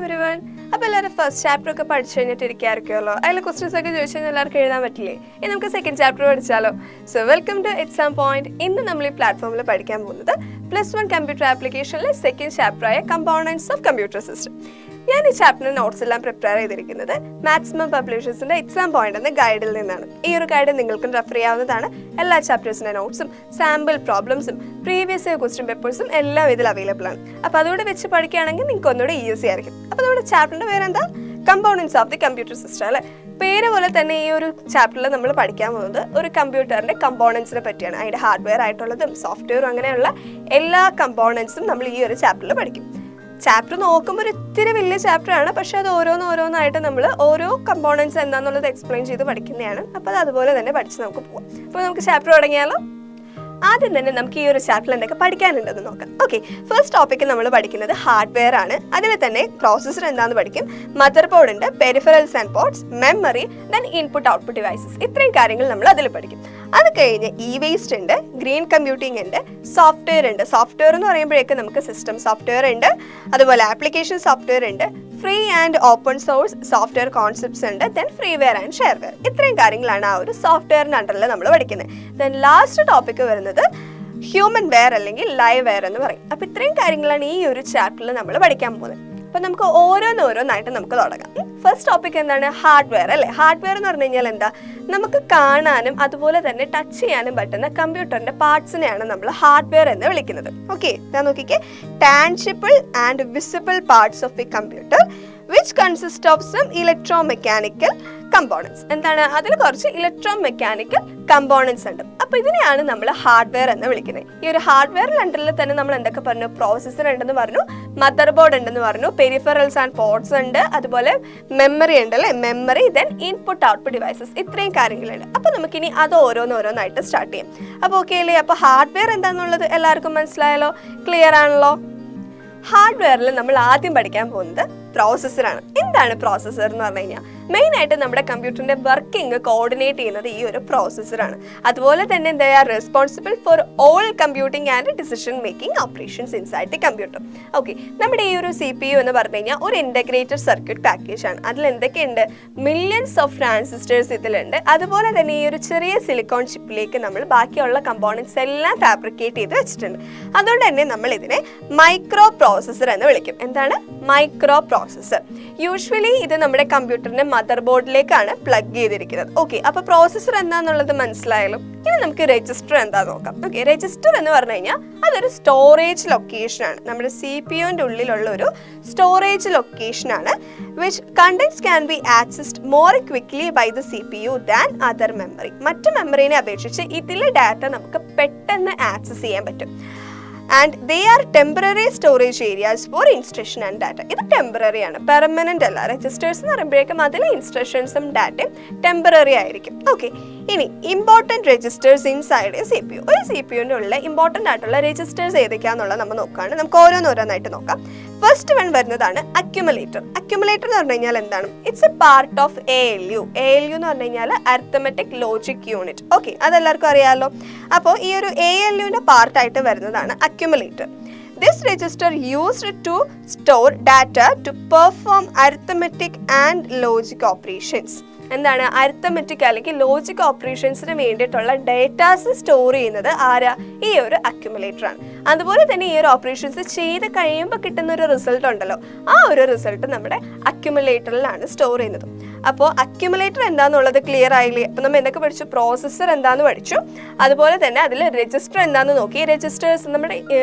Everyone. അപ്പോൾ എല്ലാവരും first chapter ഒക്കെ പഠിച്ചു കഴിഞ്ഞിട്ടിരിക്കായിരിക്കുമല്ലോ. അതിലെ ക്വസ്റ്റ്യൻസ് ഒക്കെ ചോദിച്ചു കഴിഞ്ഞാൽ എല്ലാവർക്കും എഴുതാൻ പറ്റില്ലേ? ഇനി നമുക്ക് സെക്കൻഡ് ചാപ്റ്റർ പഠിച്ചാലോ. So welcome to exam point. ഇന്ന് നമ്മൾ ഈ പ്ലാറ്റ്ഫോമിൽ പഠിക്കാൻ പോകുന്നത് +1 കമ്പ്യൂട്ടർ ആപ്ലിക്കേഷനിലെ സെക്കൻഡ് ചാപ്റ്ററായ കമ്പോണൻസ് ഓഫ് കമ്പ്യൂട്ടർ സിസ്റ്റം. ഞാൻ ഈ ചാപ്റ്ററിന് നോട്ട്സ് എല്ലാം പ്രിപ്പയർ ചെയ്തിരിക്കുന്നത് മാക്സിമം പബ്ലിഷേഴ്സിന്റെ എക്സാം പോയിന്റ് എന്ന ഗൈഡിൽ നിന്നാണ്. ഈ ഒരു ഗൈഡ് നിങ്ങൾക്കും റെഫർ ചെയ്യാവുന്നതാണ്. എല്ലാ ചാപ്റ്റേഴ്സിന്റെ നോട്ട്സും സാമ്പിൾ പ്രോബ്ലംസും പ്രീവിയസ് ഇയർ ക്വസ്റ്റ്യൻ പേപ്പേഴ്സും എല്ലാം ഇതിൽ അവൈലബിൾ ആണ്. അപ്പോൾ അതുകൂടെ വെച്ച് പഠിക്കുകയാണെങ്കിൽ നിങ്ങൾക്ക് ഒന്നുകൂടെ ഈസി ആയിരിക്കും. അപ്പോൾ നമ്മുടെ ചാപ്റ്ററിന്റെ പേരെന്താ? Components of the computer system അല്ലേ. പേര് പോലെ തന്നെ ഈ ഒരു ചാപ്റ്ററിൽ നമ്മൾ പഠിക്കാൻ പോകുന്നത് ഒരു കമ്പ്യൂട്ടറിന്റെ കമ്പോണൻസിനെ പറ്റിയാണ്. അതിന്റെ ഹാർഡ്വെയർ ആയിട്ടുള്ളതും സോഫ്റ്റ്വെയറും അങ്ങനെയുള്ള എല്ലാ കമ്പോണൻസും നമ്മൾ ഈ ഒരു ചാപ്റ്ററിൽ പഠിക്കും. ചാപ്റ്റർ നോക്കുമ്പോൾ ഒരു ഇത്തിരി വലിയ ചാപ്റ്റർ ആണ്, പക്ഷെ അത് ഓരോന്നായിട്ട് നമ്മൾ ഓരോ കമ്പോണൻസ് എന്താണെന്നുള്ളത് എക്സ്പ്ലെയിൻ ചെയ്ത് പഠിക്കുന്നതാണ്. അപ്പോൾ അത് അതുപോലെ തന്നെ പഠിച്ച് നമുക്ക് പോകാം. അപ്പോൾ നമുക്ക് ചാപ്റ്റർ തുടങ്ങിയാലോ. ആദ്യം തന്നെ നമുക്ക് ഈ ഒരു ചാപ്റ്ററിൽ എന്തൊക്കെ പഠിക്കാനുണ്ടെന്ന് നോക്കാം. ഓക്കെ, ഫസ്റ്റ് ടോപ്പിക്ക് നമ്മൾ പഠിക്കുന്നത് ഹാർഡ്വെയർ ആണ്. അതിൽ തന്നെ പ്രോസസ്സർ എന്താണെന്ന് പഠിക്കും, മദർ ബോർഡ് ഉണ്ട്, peripherals and ports, memory, then input output devices. ഇത്രയും കാര്യങ്ങൾ നമ്മൾ അതിൽ പഠിക്കും. അത് കഴിഞ്ഞ് വേസ്റ്റ് ഉണ്ട്, ഗ്രീൻ കമ്പ്യൂട്ടിംഗ് ഉണ്ട്, സോഫ്റ്റ്വെയർ ഉണ്ട്. സോഫ്റ്റ്വെയർ എന്ന് പറയുമ്പോഴേക്ക് നമുക്ക് സിസ്റ്റം സോഫ്റ്റ്വെയർ ഉണ്ട്, അതുപോലെ ആപ്ലിക്കേഷൻ സോഫ്റ്റ്വെയർ ഉണ്ട്, free and open source software concepts ഉണ്ട്, ദെൻ ഫ്രീവെയർ ആൻഡ് ഷെയർവെയർ. ഇത്രയും കാര്യങ്ങളാണ് ആ ഒരു സോഫ്റ്റ്വെയറിൻ്റെ അണ്ടറിൽ നമ്മൾ പഠിക്കുന്നത്. ദെൻ ലാസ്റ്റ് ടോപ്പിക്ക് വരുന്നത് ഹ്യൂമൻ വെയർ അല്ലെങ്കിൽ ലൈവ് വെയർ എന്ന് പറയും. അപ്പോൾ ഇത്രയും കാര്യങ്ങളാണ് ഈ ഒരു ചാപ്റ്ററിൽ നമ്മൾ പഠിക്കാൻ പോകുന്നത്. അപ്പോൾ നമുക്ക് ഓരോന്നായിട്ട് നമുക്ക് തുടങ്ങാം. ഫസ്റ്റ് ടോപ്പിക് എന്താണ്? ഹാർഡ്വെയർ അല്ലേ. ഹാർഡ്വെയർ എന്ന് പറഞ്ഞു കഴിഞ്ഞാൽ എന്താ? നമുക്ക് കാണാനും അതുപോലെ തന്നെ ടച്ച് ചെയ്യാനും പറ്റുന്ന കമ്പ്യൂട്ടറിന്റെ പാർട്സിനെയാണ് നമ്മൾ ഹാർഡ്വെയർ എന്ന് വിളിക്കുന്നത്. ഓക്കെ, ഞാൻ നോക്കിക്കേ. Tangible and visible parts of A computer which consist of some electromechanical components. എന്താണ്? അതിൽ കുറച്ച് ഇലക്ട്രോമെക്കാനിക്കൽ കമ്പോണൻസ് ഉണ്ട്. അപ്പോൾ ഇതിനെയാണ് നമ്മൾ ഹാർഡ്വെയർ എന്ന് വിളിക്കുന്നത്. ഈ ഒരു ഹാർഡ്വെയറിൽ അണ്ടറിൽ തന്നെ നമ്മൾ എന്തൊക്കെ പറഞ്ഞു? പ്രോസസ്സർ ഉണ്ടെന്ന് പറഞ്ഞു, മദർ ബോർഡ് ഉണ്ടെന്ന് പറഞ്ഞു, പെരിഫറൽസ് ആൻഡ് പോർട്സ് ഉണ്ട്, അതുപോലെ മെമ്മറി ഉണ്ട് അല്ലേ, memory, then input output devices. ഇത്രയും കാര്യങ്ങളുണ്ട്. അപ്പോൾ നമുക്കിനി അത് ഓരോന്നായിട്ട് സ്റ്റാർട്ട് ചെയ്യാം. അപ്പോൾ ഓക്കെ അല്ലേ? അപ്പോൾ ഹാർഡ്വെയർ എന്താണെന്നുള്ളത് എല്ലാവർക്കും മനസ്സിലായല്ലോ, ക്ലിയർ ആണല്ലോ. ഹാർഡ്വെയറിൽ നമ്മൾ ആദ്യം പഠിക്കാൻ പോകുന്നത് പ്രോസസ്സറാണ്. എന്താണ് പ്രോസസ്സർ എന്ന് പറഞ്ഞു കഴിഞ്ഞാൽ മെയിനായിട്ട് നമ്മുടെ കമ്പ്യൂട്ടറിന്റെ വർക്കിംഗ് കോർഡിനേറ്റ് ചെയ്യുന്നത് ഈ ഒരു പ്രോസസ്സറാണ്. അതുപോലെ തന്നെ they are responsible for all computing and decision making operations inside the computer. Okay, നമ്മുടെ ഈ ഒരു CPU എന്ന് പറഞ്ഞു കഴിഞ്ഞാൽ ഒരു ഇൻ്റഗ്രേറ്റഡ് സർക്യൂട്ട് പാക്കേജ് ആണ്. അതിൽ എന്തൊക്കെയുണ്ട്? മില്യൺസ് ഓഫ് ട്രാൻസിസ്റ്റേഴ്സ് ഇതിലുണ്ട്. അതുപോലെ തന്നെ ഈ ഒരു ചെറിയ സിലിക്കോൺ ചിപ്പിലേക്ക് നമ്മൾ ബാക്കിയുള്ള കമ്പോണൻസ് എല്ലാം ഫാബ്രിക്കേറ്റ് ചെയ്ത് വെച്ചിട്ടുണ്ട്. അതുകൊണ്ട് തന്നെ നമ്മൾ ഇതിനെ മൈക്രോ പ്രോസസ്സർ എന്ന് വിളിക്കും. എന്താണ്? Micro processor. യൂഷ്വലി ഇത് നമ്മുടെ കമ്പ്യൂട്ടറിന്റെ മദർ ബോർഡിലേക്കാണ് പ്ലഗ് ചെയ്തിരിക്കുന്നത്. ഓക്കെ, അപ്പോൾ പ്രോസസ്സർ എന്താണെന്നുള്ളത് മനസ്സിലായാലും ഇനി നമുക്ക് രജിസ്റ്റർ എന്താ നോക്കാം. ഓക്കെ, രജിസ്റ്റർ എന്ന് പറഞ്ഞു കഴിഞ്ഞാൽ അതൊരു സ്റ്റോറേജ് ലൊക്കേഷനാണ്. നമ്മുടെ CPUവിൻ്റെ ഉള്ളിലുള്ള ഒരു storage ലൊക്കേഷനാണ് which contents can be accessed more quickly by the CPU than other memory. മറ്റു മെമ്മറിനെ അപേക്ഷിച്ച് ഇതിലെ ഡാറ്റ നമുക്ക് പെട്ടെന്ന് ആക്സസ് ചെയ്യാൻ പറ്റും. And they are temporary storage areas for instruction and data. ഇത് ടെമ്പററി ആണ്, പെർമനന്റ് അല്ല. രജിസ്റ്റേഴ്സ് എന്ന് പറയുമ്പോഴേക്കും അതിലെ ഇൻസ്ട്രക്ഷൻസും ഡാറ്റയും ടെമ്പററി ആയിരിക്കും. ഓക്കെ, ഇനി important registers inside A CPU. ഒരു CPUവിൻ്റെ ഉള്ള ഇമ്പോർട്ടൻ്റ് ആയിട്ടുള്ള രജിസ്റ്റേഴ്സ് ഏതൊക്കെയാണെന്നുള്ളത് നമ്മൾ നോക്കുകയാണ്. നമുക്ക് ഓരോന്നായിട്ട് നോക്കാം. ഫസ്റ്റ് വൺ വരുന്നതാണ് അക്യുമുലേറ്റർ. അക്യുമുലേറ്റർ എന്ന് പറഞ്ഞു കഴിഞ്ഞാൽ എന്താണ്? It's A part of ALU. ALU എന്ന് പറഞ്ഞു കഴിഞ്ഞാൽ അരിത്തമെറ്റിക് ലോജിക് യൂണിറ്റ്. ഓക്കെ, അതെല്ലാവർക്കും അറിയാമല്ലോ. അപ്പോൾ ഈ ഒരു ALUവിൻ്റെ പാർട്ടായിട്ട് വരുന്നതാണ് accumulator. This register used to store data to perform arithmetic and logic operations. എന്താണ്? അരിത്തമെറ്റിക് അല്ലെങ്കിൽ ലോജിക് ഓപ്പറേഷൻസിന് വേണ്ടിയിട്ടുള്ള ഡേറ്റാസ് സ്റ്റോർ ചെയ്യുന്നത് ആരാ? ഈ ഒരു അക്യുമുലേറ്റർ ആണ്. അതുപോലെ തന്നെ ഈ ഒരു ഓപ്പറേഷൻസ് ചെയ്ത് കഴിയുമ്പോൾ കിട്ടുന്ന ഒരു റിസൾട്ട് ഉണ്ടല്ലോ, ആ ഒരു റിസൾട്ട് നമ്മുടെ അക്യുമുലേറ്ററിലാണ് സ്റ്റോർ ചെയ്യുന്നത്. അപ്പോൾ അക്യുമുലേറ്റർ എന്താണെന്നുള്ളത് ക്ലിയർ ആയില്ലേ? അപ്പോൾ നമ്മൾ എന്തൊക്കെ പഠിച്ചു? പ്രോസസ്സർ എന്താണെന്ന് പഠിച്ചു, അതുപോലെ തന്നെ അതിൽ രജിസ്റ്റർ എന്താണെന്ന് നോക്കി. രജിസ്റ്റേഴ്സ് നമ്മുടെ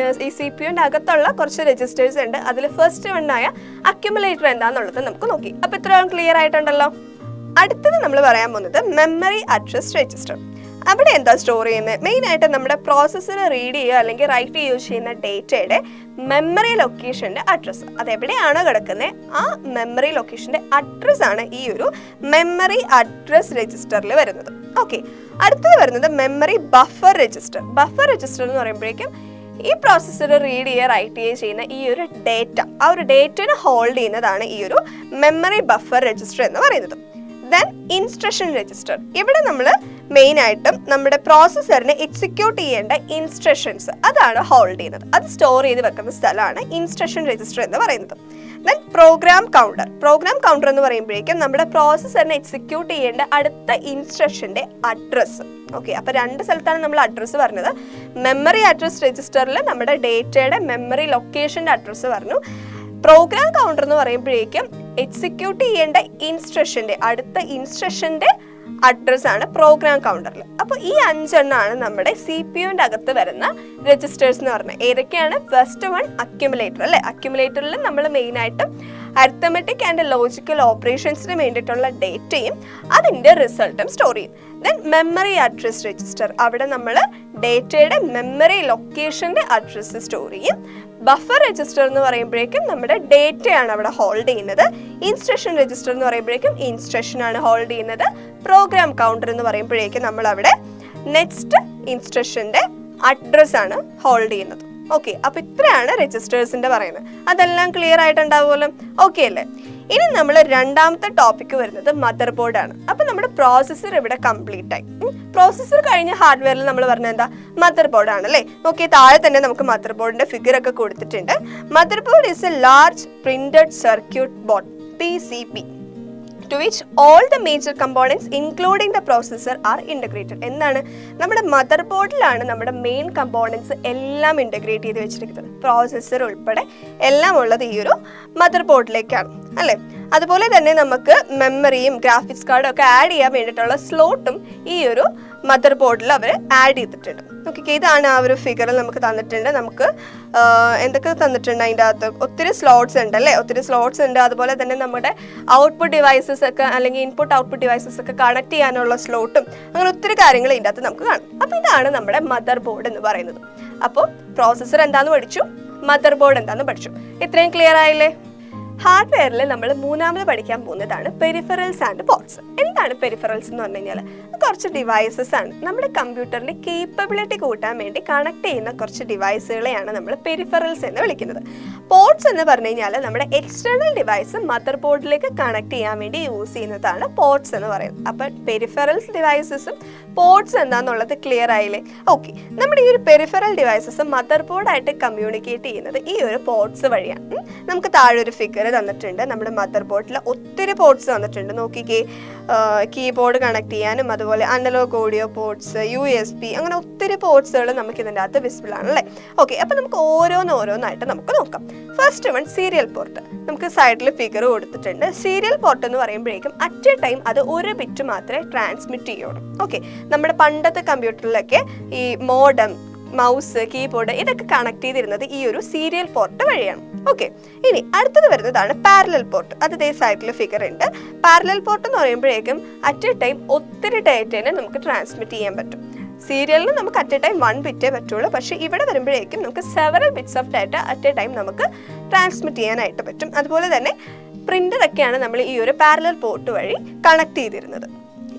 ഈ CPUവിൻ്റെ അകത്തുള്ള കുറച്ച് രജിസ്റ്റേഴ്സ് ഉണ്ട്. അതിൽ ഫസ്റ്റ് വണ്ണായ അക്യുമുലേറ്റർ എന്താണെന്നുള്ളത് നമുക്ക് നോക്കി. അപ്പോൾ ഇത്രയും ക്ലിയർ ആയിട്ടുണ്ടല്ലോ. അടുത്തത് നമ്മൾ പറയാൻ പോകുന്നത് മെമ്മറി അഡ്രസ് രജിസ്റ്റർ. അവിടെ എന്താ സ്റ്റോർ ചെയ്യുന്നത്? മെയിനായിട്ട് നമ്മുടെ പ്രോസസ്സർ റീഡ് ചെയ്യുക അല്ലെങ്കിൽ റൈറ്റ് ചെയ്യുന്ന ഡേറ്റയുടെ മെമ്മറി ലൊക്കേഷൻ്റെ അഡ്രസ്സ്, അതെവിടെയാണോ കിടക്കുന്നത് ആ മെമ്മറി ലൊക്കേഷൻ്റെ അഡ്രസ്സാണ് ഈ ഒരു മെമ്മറി അഡ്രസ് രജിസ്റ്ററിൽ വരുന്നത്. ഓക്കെ, അടുത്തത് വരുന്നത് memory buffer register. Buffer register എന്ന് പറയുമ്പോഴേക്കും ഈ പ്രോസസ്സർ റീഡ് റൈറ്റ് ചെയ്യുന്ന ഈ ഒരു ഡേറ്റ, ആ ഒരു ഡേറ്റനെ ഹോൾഡ് ചെയ്യുന്നതാണ് ഈ ഒരു മെമ്മറി ബഫർ രജിസ്റ്റർ എന്ന് പറയുന്നത്. Then instruction register. ഇവിടെ നമ്മൾ മെയിനായിട്ടും നമ്മുടെ പ്രോസസ്സറിനെ എക്സിക്യൂട്ട് ചെയ്യേണ്ട ഇൻസ്ട്രക്ഷൻസ് അതാണ് ഹോൾഡ് ചെയ്യുന്നത്. അത് സ്റ്റോർ ചെയ്ത് വെക്കുന്ന സ്ഥലമാണ് ഇൻസ്ട്രക്ഷൻ രജിസ്റ്റർ എന്ന് പറയുന്നത്. ദെൻ പ്രോഗ്രാം കൗണ്ടർ എന്ന് പറയുമ്പോഴേക്കും നമ്മുടെ പ്രോസസ്സറിനെ എക്സിക്യൂട്ട് ചെയ്യേണ്ട അടുത്ത ഇൻസ്ട്രക്ഷന്റെ അഡ്രസ്സ്. ഓക്കെ, അപ്പൊ രണ്ട് സ്ഥലത്താണ് നമ്മൾ അഡ്രസ്സ് പറഞ്ഞത്. മെമ്മറി അഡ്രസ് രജിസ്റ്ററിൽ നമ്മുടെ ഡേറ്റയുടെ മെമ്മറി ലൊക്കേഷന്റെ അഡ്രസ്സ് പറഞ്ഞു. പ്രോഗ്രാം കൗണ്ടർ എന്ന് പറയുമ്പോഴേക്കും എക്സിക്യൂട്ട് ചെയ്യേണ്ട ഇൻസ്ട്രക്ഷന്റെ അടുത്ത ഇൻസ്ട്രക്ഷന്റെ അഡ്രസ് ആണ് പ്രോഗ്രാം കൗണ്ടറിൽ. അപ്പോൾ ഈ 5 എണ്ണമാണ് നമ്മുടെ CPU-ന്റെ അകത്ത് വരുന്ന രജിസ്റ്റേഴ്സ് എന്ന് പറഞ്ഞാൽ. ഏതൊക്കെയാണ്? ഫസ്റ്റ് വൺ അക്യുമുലേറ്റർ അല്ലേ. അക്യുമുലേറ്ററിൽ നമ്മൾ മെയിനായിട്ടും അരിത്തമെറ്റിക് ആൻഡ് ലോജിക്കൽ ഓപ്പറേഷൻസിന് വേണ്ടിയിട്ടുള്ള ഡേറ്റയും അതിൻ്റെ റിസൾട്ടും സ്റ്റോർ ചെയ്യും. ദെൻ മെമ്മറി അഡ്രസ് രജിസ്റ്റർ, അവിടെ നമ്മൾ ഡേറ്റയുടെ മെമ്മറി ലൊക്കേഷൻ്റെ അഡ്രസ്സ് സ്റ്റോർ ചെയ്യും. ബഫർ രജിസ്റ്റർ എന്ന് പറയുമ്പോഴേക്കും നമ്മുടെ ഡേറ്റയാണ് അവിടെ ഹോൾഡ് ചെയ്യുന്നത്. ഇൻസ്ട്രക്ഷൻ രജിസ്റ്റർ എന്ന് പറയുമ്പോഴേക്കും ഇൻസ്ട്രക്ഷൻ ആണ് ഹോൾഡ് ചെയ്യുന്നത്. പ്രോഗ്രാം കൗണ്ടർ എന്ന് പറയുമ്പോഴേക്കും നമ്മൾ അവിടെ നെക്സ്റ്റ് ഇൻസ്ട്രക്ഷന്റെ അഡ്രസ് ആണ് ഹോൾഡ് ചെയ്യുന്നത്. ഓക്കെ, അപ്പൊ ഇത്രയാണ് രജിസ്റ്റേഴ്സിന്റെ പറയുന്നത്. അതെല്ലാം ക്ലിയർ ആയിട്ടുണ്ടാവുമല്ലോ. ഓക്കെ അല്ലേ? ഇനി നമ്മൾ രണ്ടാമത്തെ ടോപ്പിക് വരുന്നത് മദർ ബോർഡ് ആണ്. അപ്പൊ നമ്മുടെ പ്രോസസ്സർ ഇവിടെ കംപ്ലീറ്റ് ആയി. പ്രോസസ്സർ കഴിഞ്ഞ ഹാർഡ്വെയറിൽ നമ്മൾ പറഞ്ഞ എന്താ? മദർ ബോർഡ് ആണല്ലേ. ഓക്കെ, താഴെ തന്നെ നമുക്ക് മദർ ബോർഡിന്റെ ഫിഗർ ഒക്കെ കൊടുത്തിട്ടുണ്ട്. Mother board is A large printed circuit board PCB to which all the major components including the processor are integrated. എന്താണ്? നമ്മുടെ മദർ ബോർഡിലാണ് നമ്മുടെ മെയിൻ കമ്പോണൻസ് എല്ലാം ഇൻ്റഗ്രേറ്റ് ചെയ്ത് വെച്ചിരിക്കുന്നത്. പ്രോസസ്സർ ഉൾപ്പെടെ എല്ലാം ഉള്ളത് ഈ ഒരു മദർ ബോർഡിലേക്കാണ് അല്ലേ. അതുപോലെ തന്നെ നമുക്ക് മെമ്മറിയും ഗ്രാഫിക്സ് കാർഡും ഒക്കെ ആഡ് ചെയ്യാൻ വേണ്ടിയിട്ടുള്ള സ്ലോട്ടും ഈ ഒരു മദർ ബോർഡിൽ അവർ ആഡ് ചെയ്തിട്ടുണ്ട്. ഓക്കെ, ഇതാണ് ആ ഒരു ഫിഗറിൽ നമുക്ക് തന്നിട്ടുണ്ട്. നമുക്ക് എന്തൊക്കെ തന്നിട്ടുണ്ട് അതിൻ്റെ അകത്ത്? ഒത്തിരി സ്ലോട്ട്സ് ഉണ്ട് അല്ലേ. ഒത്തിരി സ്ലോട്ട്സ് ഉണ്ട്. അതുപോലെ തന്നെ നമ്മുടെ ഔട്ട്പുട്ട് ഡിവൈസസ് ഒക്കെ അല്ലെങ്കിൽ ഇൻപുട്ട് ഔട്ട്പുട്ട് ഡിവൈസസ് ഒക്കെ കണക്ട് ചെയ്യാനുള്ള സ്ലോട്ടും അങ്ങനെ ഒത്തിരി കാര്യങ്ങൾ ഇതിൻ്റെ അകത്ത് നമുക്ക് കാണും. അപ്പോൾ ഇതാണ് നമ്മുടെ മദർ ബോർഡ് എന്ന് പറയുന്നത്. അപ്പോൾ പ്രോസസ്സർ എന്താണെന്ന് പഠിച്ചു, മദർ ബോർഡ് എന്താണെന്ന് പഠിച്ചു. ഇത്രയും ക്ലിയർ ആയില്ലേ? ഹാർഡ്വെയറിൽ നമ്മൾ മൂന്നാമത് പഠിക്കാൻ പോകുന്നതാണ് പെരിഫറൽസ് ആൻഡ് പോർട്സ്. എന്താണ് പെരിഫറൽസ് എന്ന് പറഞ്ഞു കഴിഞ്ഞാൽ? കുറച്ച് ഡിവൈസസ് ആണ്. നമ്മുടെ കമ്പ്യൂട്ടറിന്റെ കേപ്പബിലിറ്റി കൂട്ടാൻ വേണ്ടി കണക്ട് ചെയ്യുന്ന കുറച്ച് ഡിവൈസുകളെയാണ് നമ്മൾ പെരിഫറൽസ് എന്ന് വിളിക്കുന്നത്. പോർട്സ് എന്ന് പറഞ്ഞു കഴിഞ്ഞാൽ നമ്മുടെ എക്സ്റ്റേണൽ ഡിവൈസ് മദർ ബോർഡിലേക്ക് കണക്ട് ചെയ്യാൻ വേണ്ടി യൂസ് ചെയ്യുന്നതാണ് പോർട്സ് എന്ന് പറയുന്നത്. അപ്പം പെരിഫറൽസ് ഡിവൈസസും പോർട്സ് എന്താണെന്നുള്ളത് ക്ലിയർ ആയില്ലേ? ഓക്കെ, നമ്മുടെ ഈ ഒരു പെരിഫറൽ ഡിവൈസസ് മദർ ബോർഡായിട്ട് കമ്മ്യൂണിക്കേറ്റ് ചെയ്യുന്നത് ഈ ഒരു പോർട്സ് വഴിയാണ്. നമുക്ക് താഴെ ഒരു ഫിഗർ തന്നിട്ടുണ്ട്. നമ്മുടെ മദർ ബോർഡിൽ ഒത്തിരി പോർട്സ് തന്നിട്ടുണ്ട്. നോക്കിക്കേ, കീബോർഡ് കണക്ട് ചെയ്യാനും അതുപോലെ അനലോഗ് ഓഡിയോ പോർട്സ്, USB, അങ്ങനെ ഒത്തിരി പോർട്സുകൾ നമുക്ക് ഇതിൻ്റെ അകത്ത് വിസിബിൾ ആണല്ലേ. ഓക്കെ, അപ്പം നമുക്ക് ഓരോന്നായിട്ട് നമുക്ക് നോക്കാം. First one serial port. നമുക്ക് സൈഡിൽ ഫിഗർ കൊടുത്തിട്ടുണ്ട്. സീരിയൽ പോർട്ട് എന്ന് പറയുമ്പോഴേക്കും അറ്റ് എ ടൈം അത് ഒരു ബിറ്റ് മാത്രമേ ട്രാൻസ്മിറ്റ് ചെയ്യുള്ളൂ. ഓക്കെ, നമ്മുടെ പണ്ടത്തെ കമ്പ്യൂട്ടറിലൊക്കെ ഈ മോഡം, മൗസ്, കീബോർഡ് ഇതൊക്കെ കണക്ട് ചെയ്തിരുന്നത് ഈ ഒരു സീരിയൽ പോർട്ട് വഴിയാണ്. ഓക്കെ, ഇനി അടുത്തത് വരുന്നതാണ് പാരലൽ പോർട്ട്. അത് ഇതേ സൈഡിൽ ഫിഗർ ഉണ്ട്. പാരലൽ പോർട്ട് എന്ന് പറയുമ്പോഴേക്കും അറ്റ് എ ടൈം ഒത്തിരി ഡേറ്റേനെ നമുക്ക് ട്രാൻസ്മിറ്റ് ചെയ്യാൻ പറ്റും. സീരിയലിന് നമുക്ക് അറ്റ് എ ടൈം 1 ബിറ്റേ പറ്റുള്ളൂ. പക്ഷേ ഇവിടെ വരുമ്പോഴേക്കും നമുക്ക് several bits of data at A time നമുക്ക് ട്രാൻസ്മിറ്റ് ചെയ്യാനായിട്ട് പറ്റും. അതുപോലെ തന്നെ പ്രിൻ്ററൊക്കെയാണ് നമ്മൾ ഈ ഒരു പാരലൽ പോർട്ട് വഴി കണക്ട് ചെയ്തിരുന്നത്.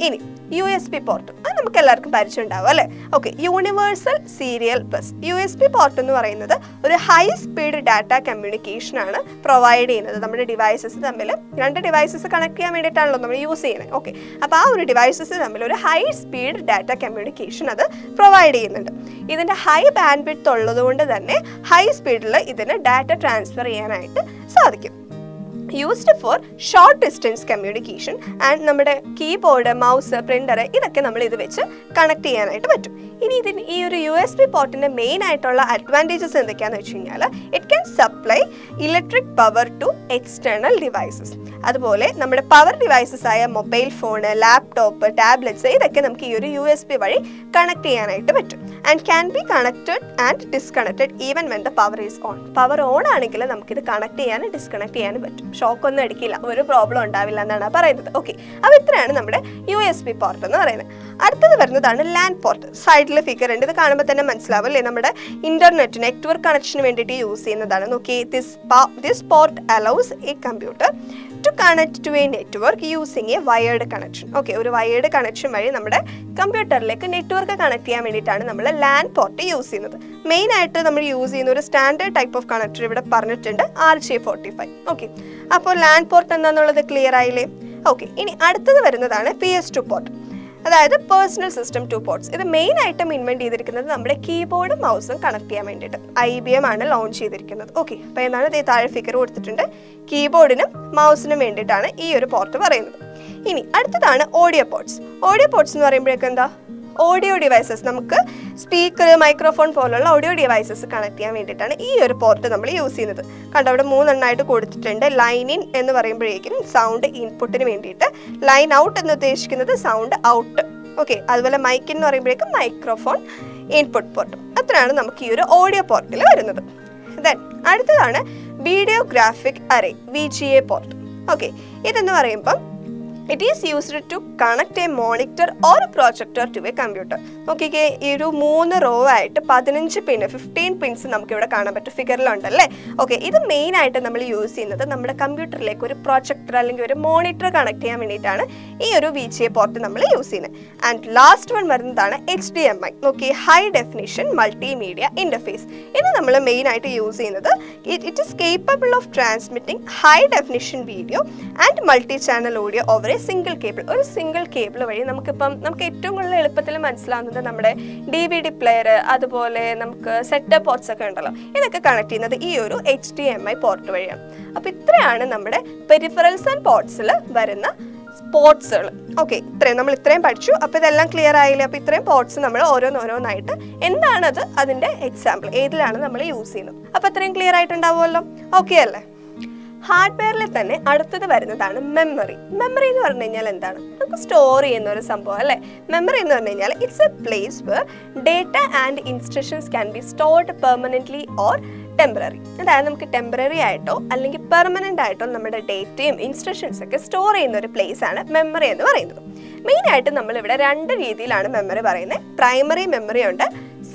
ഇനി USB പോർട്ട്, അത് നമുക്ക് എല്ലാവർക്കും പരിചയം ഉണ്ടാവും അല്ലേ. Okay, universal serial bus. USB port എന്ന് പറയുന്നത് ഒരു ഹൈ സ്പീഡ് ഡാറ്റ കമ്മ്യൂണിക്കേഷൻ ആണ് പ്രൊവൈഡ് ചെയ്യുന്നത്. നമ്മുടെ ഡിവൈസസ് തമ്മിൽ, രണ്ട് ഡിവൈസസ് കണക്ട് ചെയ്യാൻ വേണ്ടിയിട്ടാണല്ലോ നമ്മൾ യൂസ് ചെയ്യുന്നത്. ഓക്കെ, അപ്പോൾ ആ ഒരു ഡിവൈസസ് തമ്മിൽ ഒരു ഹൈ സ്പീഡ് ഡാറ്റ കമ്മ്യൂണിക്കേഷൻ അത് പ്രൊവൈഡ് ചെയ്യുന്നുണ്ട്. ഇതിൻ്റെ ഹൈ ബാൻഡ് വിഡ്ത്ത് ഉള്ളത് കൊണ്ട് തന്നെ ഹൈ സ്പീഡിൽ ഇതിന് ഡാറ്റ ട്രാൻസ്ഫർ ചെയ്യാനായിട്ട് സാധിക്കും. Used for short distance communication and നമ്മുടെ കീബോർഡ്, മൗസ്, പ്രിൻ്റർ ഇതൊക്കെ നമ്മൾ ഇത് വെച്ച് കണക്ട് ചെയ്യാനായിട്ട് പറ്റും. ഇനി ഈ ഒരു USB പോർട്ടിൻ്റെ മെയിൻ ആയിട്ടുള്ള അഡ്വാൻറ്റേജസ് എന്തൊക്കെയാണെന്ന് വെച്ച് കഴിഞ്ഞാൽ it can supply electric power to external devices. അതുപോലെ നമ്മുടെ പവർ ഡിവൈസസ് ആയ മൊബൈൽ ഫോണ്, ലാപ്ടോപ്പ്, ടാബ്ലറ്റ്സ് ഇതൊക്കെ നമുക്ക് ഈ ഒരു USB വഴി കണക്ട് ചെയ്യാനായിട്ട് പറ്റും. And can be connected and disconnected even when the power is on. Power on ആണെങ്കിൽ നമുക്കിത് കണക്ട് ചെയ്യാനും ഡിസ്കണക്ട് ചെയ്യാനും പറ്റും. ഷോക്കൊന്നും അടിക്കില്ല, ഒരു പ്രോബ്ലം ഉണ്ടാവില്ല എന്നാണ് പറയുന്നത്. ഓക്കെ, അപ്പോൾ ഇത്രയാണ് നമ്മുടെ USB പോർട്ട് എന്ന് പറയുന്നത്. അടുത്തത് വരുന്നതാണ് LAN പോർട്ട്. സൈഡിൽ ഫിഗർ ഉണ്ട്. ഇത് കാണുമ്പോൾ തന്നെ മനസ്സിലാവും അല്ലേ, നമ്മുടെ ഇന്റർനെറ്റ് നെറ്റ്വർക്ക് കണക്ഷന് വേണ്ടിയിട്ട് യൂസ് ചെയ്യുന്നതാണ്. നോക്കി, this port allows a computer to connect to a network using a wired connection. Okay, ഒരു വയേർഡ് കണക്ഷൻ വഴി നമ്മുടെ കമ്പ്യൂട്ടറിലേക്ക് നെറ്റ്വർക്ക് കണക്ട് ചെയ്യാൻ വേണ്ടിയിട്ടാണ് നമ്മൾ LAN പോർട്ട് യൂസ് ചെയ്യുന്നത്. മെയിൻ ആയിട്ട് നമ്മൾ യൂസ് ചെയ്യുന്ന ഒരു സ്റ്റാൻഡേർഡ് ടൈപ്പ് ഓഫ് കണക്ടർ ഇവിടെ പറഞ്ഞിട്ടുണ്ട്, RJ45. ഓക്കെ, അപ്പോൾ LAN പോർട്ട് എന്താണെന്നുള്ളത് ക്ലിയർ ആയില്ലേ? ഓക്കെ, ഇനി അടുത്തത് വരുന്നതാണ് PS2 പോർട്ട്. അതായത് പേഴ്സണൽ സിസ്റ്റം 2 പോർട്സ്. ഇത് മെയിൻ ആയിട്ടും ഇൻവെന്റ് ചെയ്തിരിക്കുന്നത് നമ്മുടെ കീബോർഡും മൗസും കണക്ട് ചെയ്യാൻ വേണ്ടിയിട്ട് IBM ആണ് ലോഞ്ച് ചെയ്തിരിക്കുന്നത്. ഓക്കെ, അപ്പോൾ എന്താണ് താഴെ ഫിഗർ കൊടുത്തിട്ടുണ്ട്, കീബോർഡിനും മൗസിനും വേണ്ടിയിട്ടാണ് ഈ ഒരു പോർട്ട് പറയുന്നത്. ഇനി അടുത്തതാണ് ഓഡിയോ പോർട്സ്. ഓഡിയോ പോർട്സ് എന്ന് പറയുമ്പോഴേക്കും എന്താ, ഓഡിയോ ഡിവൈസസ്, നമുക്ക് സ്പീക്കർ, മൈക്രോഫോൺ പോലുള്ള ഓഡിയോ ഡിവൈസസ് കണക്ട് ചെയ്യാൻ വേണ്ടിയിട്ടാണ് ഈ ഒരു പോർട്ട് നമ്മൾ യൂസ് ചെയ്യുന്നത്. കണ്ടോ, അവിടെ 3 എണ്ണമായിട്ട് കൊടുത്തിട്ടുണ്ട്. ലൈൻ ഇൻ എന്ന് പറയുമ്പോഴേക്കും സൗണ്ട് ഇൻപുട്ടിന് വേണ്ടിയിട്ട്, ലൈൻ ഔട്ട് എന്ന് ഉദ്ദേശിക്കുന്നത് സൗണ്ട് ഔട്ട്. ഓക്കെ, അതുപോലെ മൈക്ക് എന്ന് പറയുമ്പോഴേക്കും മൈക്രോഫോൺ ഇൻപുട്ട് പോർട്ട്. അത്രയാണ് നമുക്ക് ഈ ഒരു ഓഡിയോ പോർട്ടിൽ വരുന്നത്. ദെൻ അടുത്തതാണ് video graphic array, VGA port. Okay, ഇതെന്ന് പറയുമ്പം it is used to connect a monitor or a projector to a computer. നോക്കിക്കേ, ഈ ഒരു 3 റോ ആയിട്ട് 15 പിൻ 15 പിൻസ് നമുക്ക് ഇവിടെ കാണാൻ പറ്റും, ഫിഗറിലുണ്ടല്ലേ. ഓക്കെ, ഇത് മെയിൻ ആയിട്ട് നമ്മൾ യൂസ് ചെയ്യുന്നത് നമ്മുടെ കമ്പ്യൂട്ടറിലേക്ക് ഒരു പ്രൊജക്ടർ അല്ലെങ്കിൽ ഒരു മോണിറ്റർ കണക്ട് ചെയ്യാൻ വേണ്ടിയിട്ടാണ് ഈ ഒരു VGA പോർട്ട് നമ്മൾ യൂസ് ചെയ്യുന്നത്. ആൻഡ് ലാസ്റ്റ് വൺ വരുന്നതാണ് HDMI. നോക്കി, ഹൈ ഡെഫിനിഷൻ മൾട്ടിമീഡിയ ഇന്റർഫേസ്. ഇത് നമ്മൾ മെയിൻ ആയിട്ട് യൂസ് ചെയ്യുന്നത്, it is capable of transmitting high definition video and multi channel audio over single cable. ഒരു സിംഗിൾ കേബിൾ വഴി നമുക്ക് ഏറ്റവും കൂടുതൽ എളുപ്പത്തിൽ മനസ്സിലാവുന്നത് നമ്മുടെ DVD പ്ലെയർ, അതുപോലെ നമുക്ക് സെറ്റപ്പ് പോർട്സ് ഒക്കെ ഉണ്ടല്ലോ, ഇതൊക്കെ കണക്ട് ചെയ്യുന്നത് ഈ ഒരു HDMI പോർട്ട് വഴിയാണ്. അപ്പോൾ ഇത്രയാണ് നമ്മുടെ പെരിഫറൽസ് ആൻഡ് പോർട്സിൽ വരുന്ന പോർട്സുകൾ. ഓക്കെ, നമ്മൾ ഇത്രയും പഠിച്ചു. അപ്പോൾ ഇതെല്ലാം ക്ലിയർ ആയില്ലേ? അപ്പോൾ ഇത്രയും പോർട്സ് നമ്മൾ ഓരോന്നോരോന്നായിട്ട് എന്താണത്, അതിൻ്റെ എക്സാമ്പിൾ ഏതിലാണ് നമ്മൾ യൂസ് ചെയ്യുന്നത്. അപ്പോൾ ഇത്രയും ക്ലിയർ ആയിട്ടുണ്ടാവുമല്ലോ. ഓക്കെ അല്ലേ? ഹാർഡ്വെയറിൽ തന്നെ അടുത്തത് വരുന്നതാണ് മെമ്മറി. മെമ്മറി എന്ന് പറഞ്ഞു കഴിഞ്ഞാൽ എന്താണ്, നമുക്ക് സ്റ്റോർ ചെയ്യുന്ന ഒരു സംഭവം അല്ലേ. മെമ്മറി എന്ന് പറഞ്ഞു കഴിഞ്ഞാൽ it's a place where data and instructions can be stored permanently or temporary. അതായത് നമുക്ക് ടെമ്പററി ആയിട്ടോ അല്ലെങ്കിൽ പെർമനൻ്റ് ആയിട്ടോ നമ്മുടെ ഡേറ്റയും ഇൻസ്ട്രക്ഷൻസ് ഒക്കെ സ്റ്റോർ ചെയ്യുന്ന ഒരു പ്ലേസ് ആണ് മെമ്മറി എന്ന് പറയുന്നത്. മെയിനായിട്ട് നമ്മളിവിടെ 2 രീതിയിലാണ് മെമ്മറി പറയുന്നത്. പ്രൈമറി മെമ്മറി ഉണ്ട്,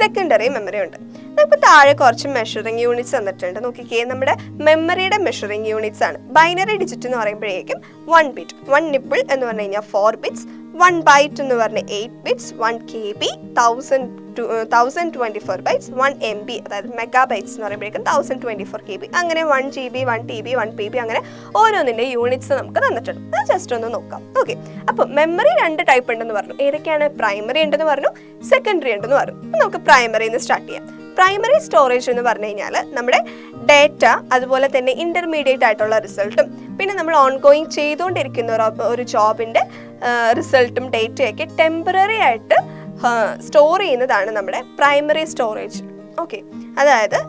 സെക്കൻഡറി മെമ്മറി ഉണ്ട്. നമുക്ക് താഴെ കുറച്ച് മെഷറിംഗ് യൂണിറ്റ്സ് തന്നിട്ടുണ്ട്. നോക്കിക്കേ, നമ്മുടെ മെമ്മറിയുടെ മെഷറിംഗ് യൂണിറ്റ്സ് ആണ്. ബൈനറി ഡിജിറ്റ് എന്ന് പറയുമ്പോഴേക്കും 1 ബിറ്റ്, 1 നിപ്പിൾ എന്ന് പറഞ്ഞു കഴിഞ്ഞാൽ 4 ബിറ്റ്സ്, 1 ബൈറ്റ് എന്ന് പറഞ്ഞാൽ 8 ബിറ്റ്സ്, 1 KB 1024 ബൈറ്റ്സ്, 1 MB അതായത് മെഗാ ബൈറ്റ്സ് എന്ന് പറയുമ്പോഴേക്കും 1024 KB, അങ്ങനെ 1 GB 1 TB 1 PB അങ്ങനെ ഓരോന്നിൻ്റെ യൂണിറ്റ്സ് നമുക്ക് തന്നിട്ടുണ്ട്. അത് ജസ്റ്റ് ഒന്ന് നോക്കാം. ഓക്കെ, അപ്പോൾ മെമ്മറി 2 ടൈപ്പ് ഉണ്ടെന്ന് പറഞ്ഞു. ഏതൊക്കെയാണ്? പ്രൈമറി ഉണ്ടെന്ന് പറഞ്ഞു, സെക്കൻഡറി ഉണ്ടെന്ന് പറഞ്ഞു. നമുക്ക് പ്രൈമറിന്ന് സ്റ്റാർട്ട് ചെയ്യാം. പ്രൈമറി സ്റ്റോറേജ് എന്ന് പറഞ്ഞു കഴിഞ്ഞാൽ നമ്മുടെ ഡേറ്റ, അതുപോലെ തന്നെ ഇൻ്റർമീഡിയറ്റ് ആയിട്ടുള്ള റിസൾട്ടും, പിന്നെ നമ്മൾ ഓൺഗോയിങ് ചെയ്തുകൊണ്ടിരിക്കുന്ന ഒരു ജോബിൻ്റെ റിസൾട്ടും ഡേറ്റയൊക്കെ ടെമ്പററി ആയിട്ട് സ്റ്റോർ ചെയ്യുന്നതാണ് നമ്മുടെ പ്രൈമറി സ്റ്റോറേജ്. ഓക്കെ, അതായത്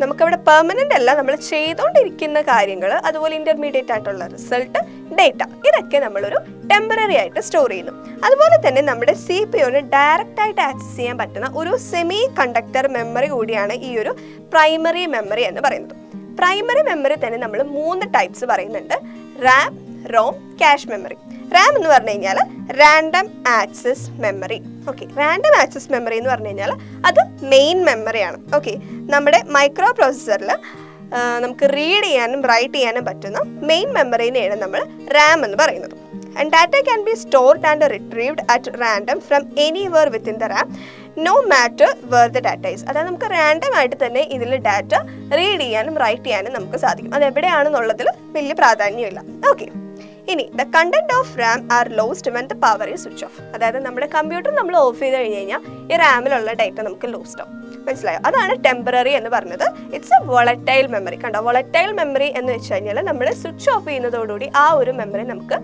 നമുക്കവിടെ പെർമനൻ്റ് അല്ല, നമ്മൾ ചെയ്തുകൊണ്ടിരിക്കുന്ന കാര്യങ്ങൾ, അതുപോലെ ഇൻ്റർമീഡിയറ്റ് ആയിട്ടുള്ള റിസൾട്ട്, ഡേറ്റ, ഇതൊക്കെ നമ്മളൊരു ടെമ്പററി ആയിട്ട് സ്റ്റോർ ചെയ്യുന്നു. അതുപോലെ തന്നെ നമ്മുടെ CPUവിന് ഡയറക്റ്റ് ആയിട്ട് ആക്സസ് ചെയ്യാൻ പറ്റുന്ന ഒരു സെമി കണ്ടക്ടർ മെമ്മറി കൂടിയാണ് ഈ ഒരു പ്രൈമറി മെമ്മറി എന്ന് പറയുന്നത്. പ്രൈമറി മെമ്മറി തന്നെ നമ്മൾ 3 ടൈപ്സ് പറയുന്നുണ്ട്: RAM, ROM, cache memory. RAM എന്ന് പറഞ്ഞു കഴിഞ്ഞാൽ random access memory. Okay, random access memory എന്ന് പറഞ്ഞു കഴിഞ്ഞാൽ അത് മെയിൻ മെമ്മറിയാണ്. ഓക്കെ, നമ്മുടെ മൈക്രോ പ്രോസസ്സറിൽ നമുക്ക് റീഡ് ചെയ്യാനും റൈറ്റ് ചെയ്യാനും പറ്റുന്ന മെയിൻ മെമ്മറിനെയാണ് നമ്മൾ റാം എന്ന് പറയുന്നത്. And data can be stored and retrieved at random from anywhere within the RAM, no matter where the data is. അതായത് നമുക്ക് റാൻഡം ആയിട്ട് തന്നെ ഇതിൽ ഡാറ്റ റീഡ് ചെയ്യാനും റൈറ്റ് ചെയ്യാനും നമുക്ക് സാധിക്കും. അത് എവിടെയാണെന്നുള്ളതിൽ വലിയ പ്രാധാന്യമില്ല. ഓക്കെ, ഇനി the content of Ram are lost when the power is switch off. അതായത് നമ്മുടെ കമ്പ്യൂട്ടർ നമ്മൾ ഓഫ് ചെയ്ത് കഴിഞ്ഞ് കഴിഞ്ഞാൽ ഈ റാമിലുള്ള ഡേറ്റ നമുക്ക് ലോസ്റ്റ് ആവും. മനസ്സിലായോ? അതാണ് ടെമ്പററി എന്ന് പറഞ്ഞത്. It's A volatile memory. കണ്ടോ, വോളറ്റൈൽ മെമ്മറി എന്ന് വെച്ച് കഴിഞ്ഞാൽ നമ്മൾ സ്വിച്ച് ഓഫ് ചെയ്യുന്നതോടുകൂടി ആ ഒരു മെമ്മറി നമുക്ക്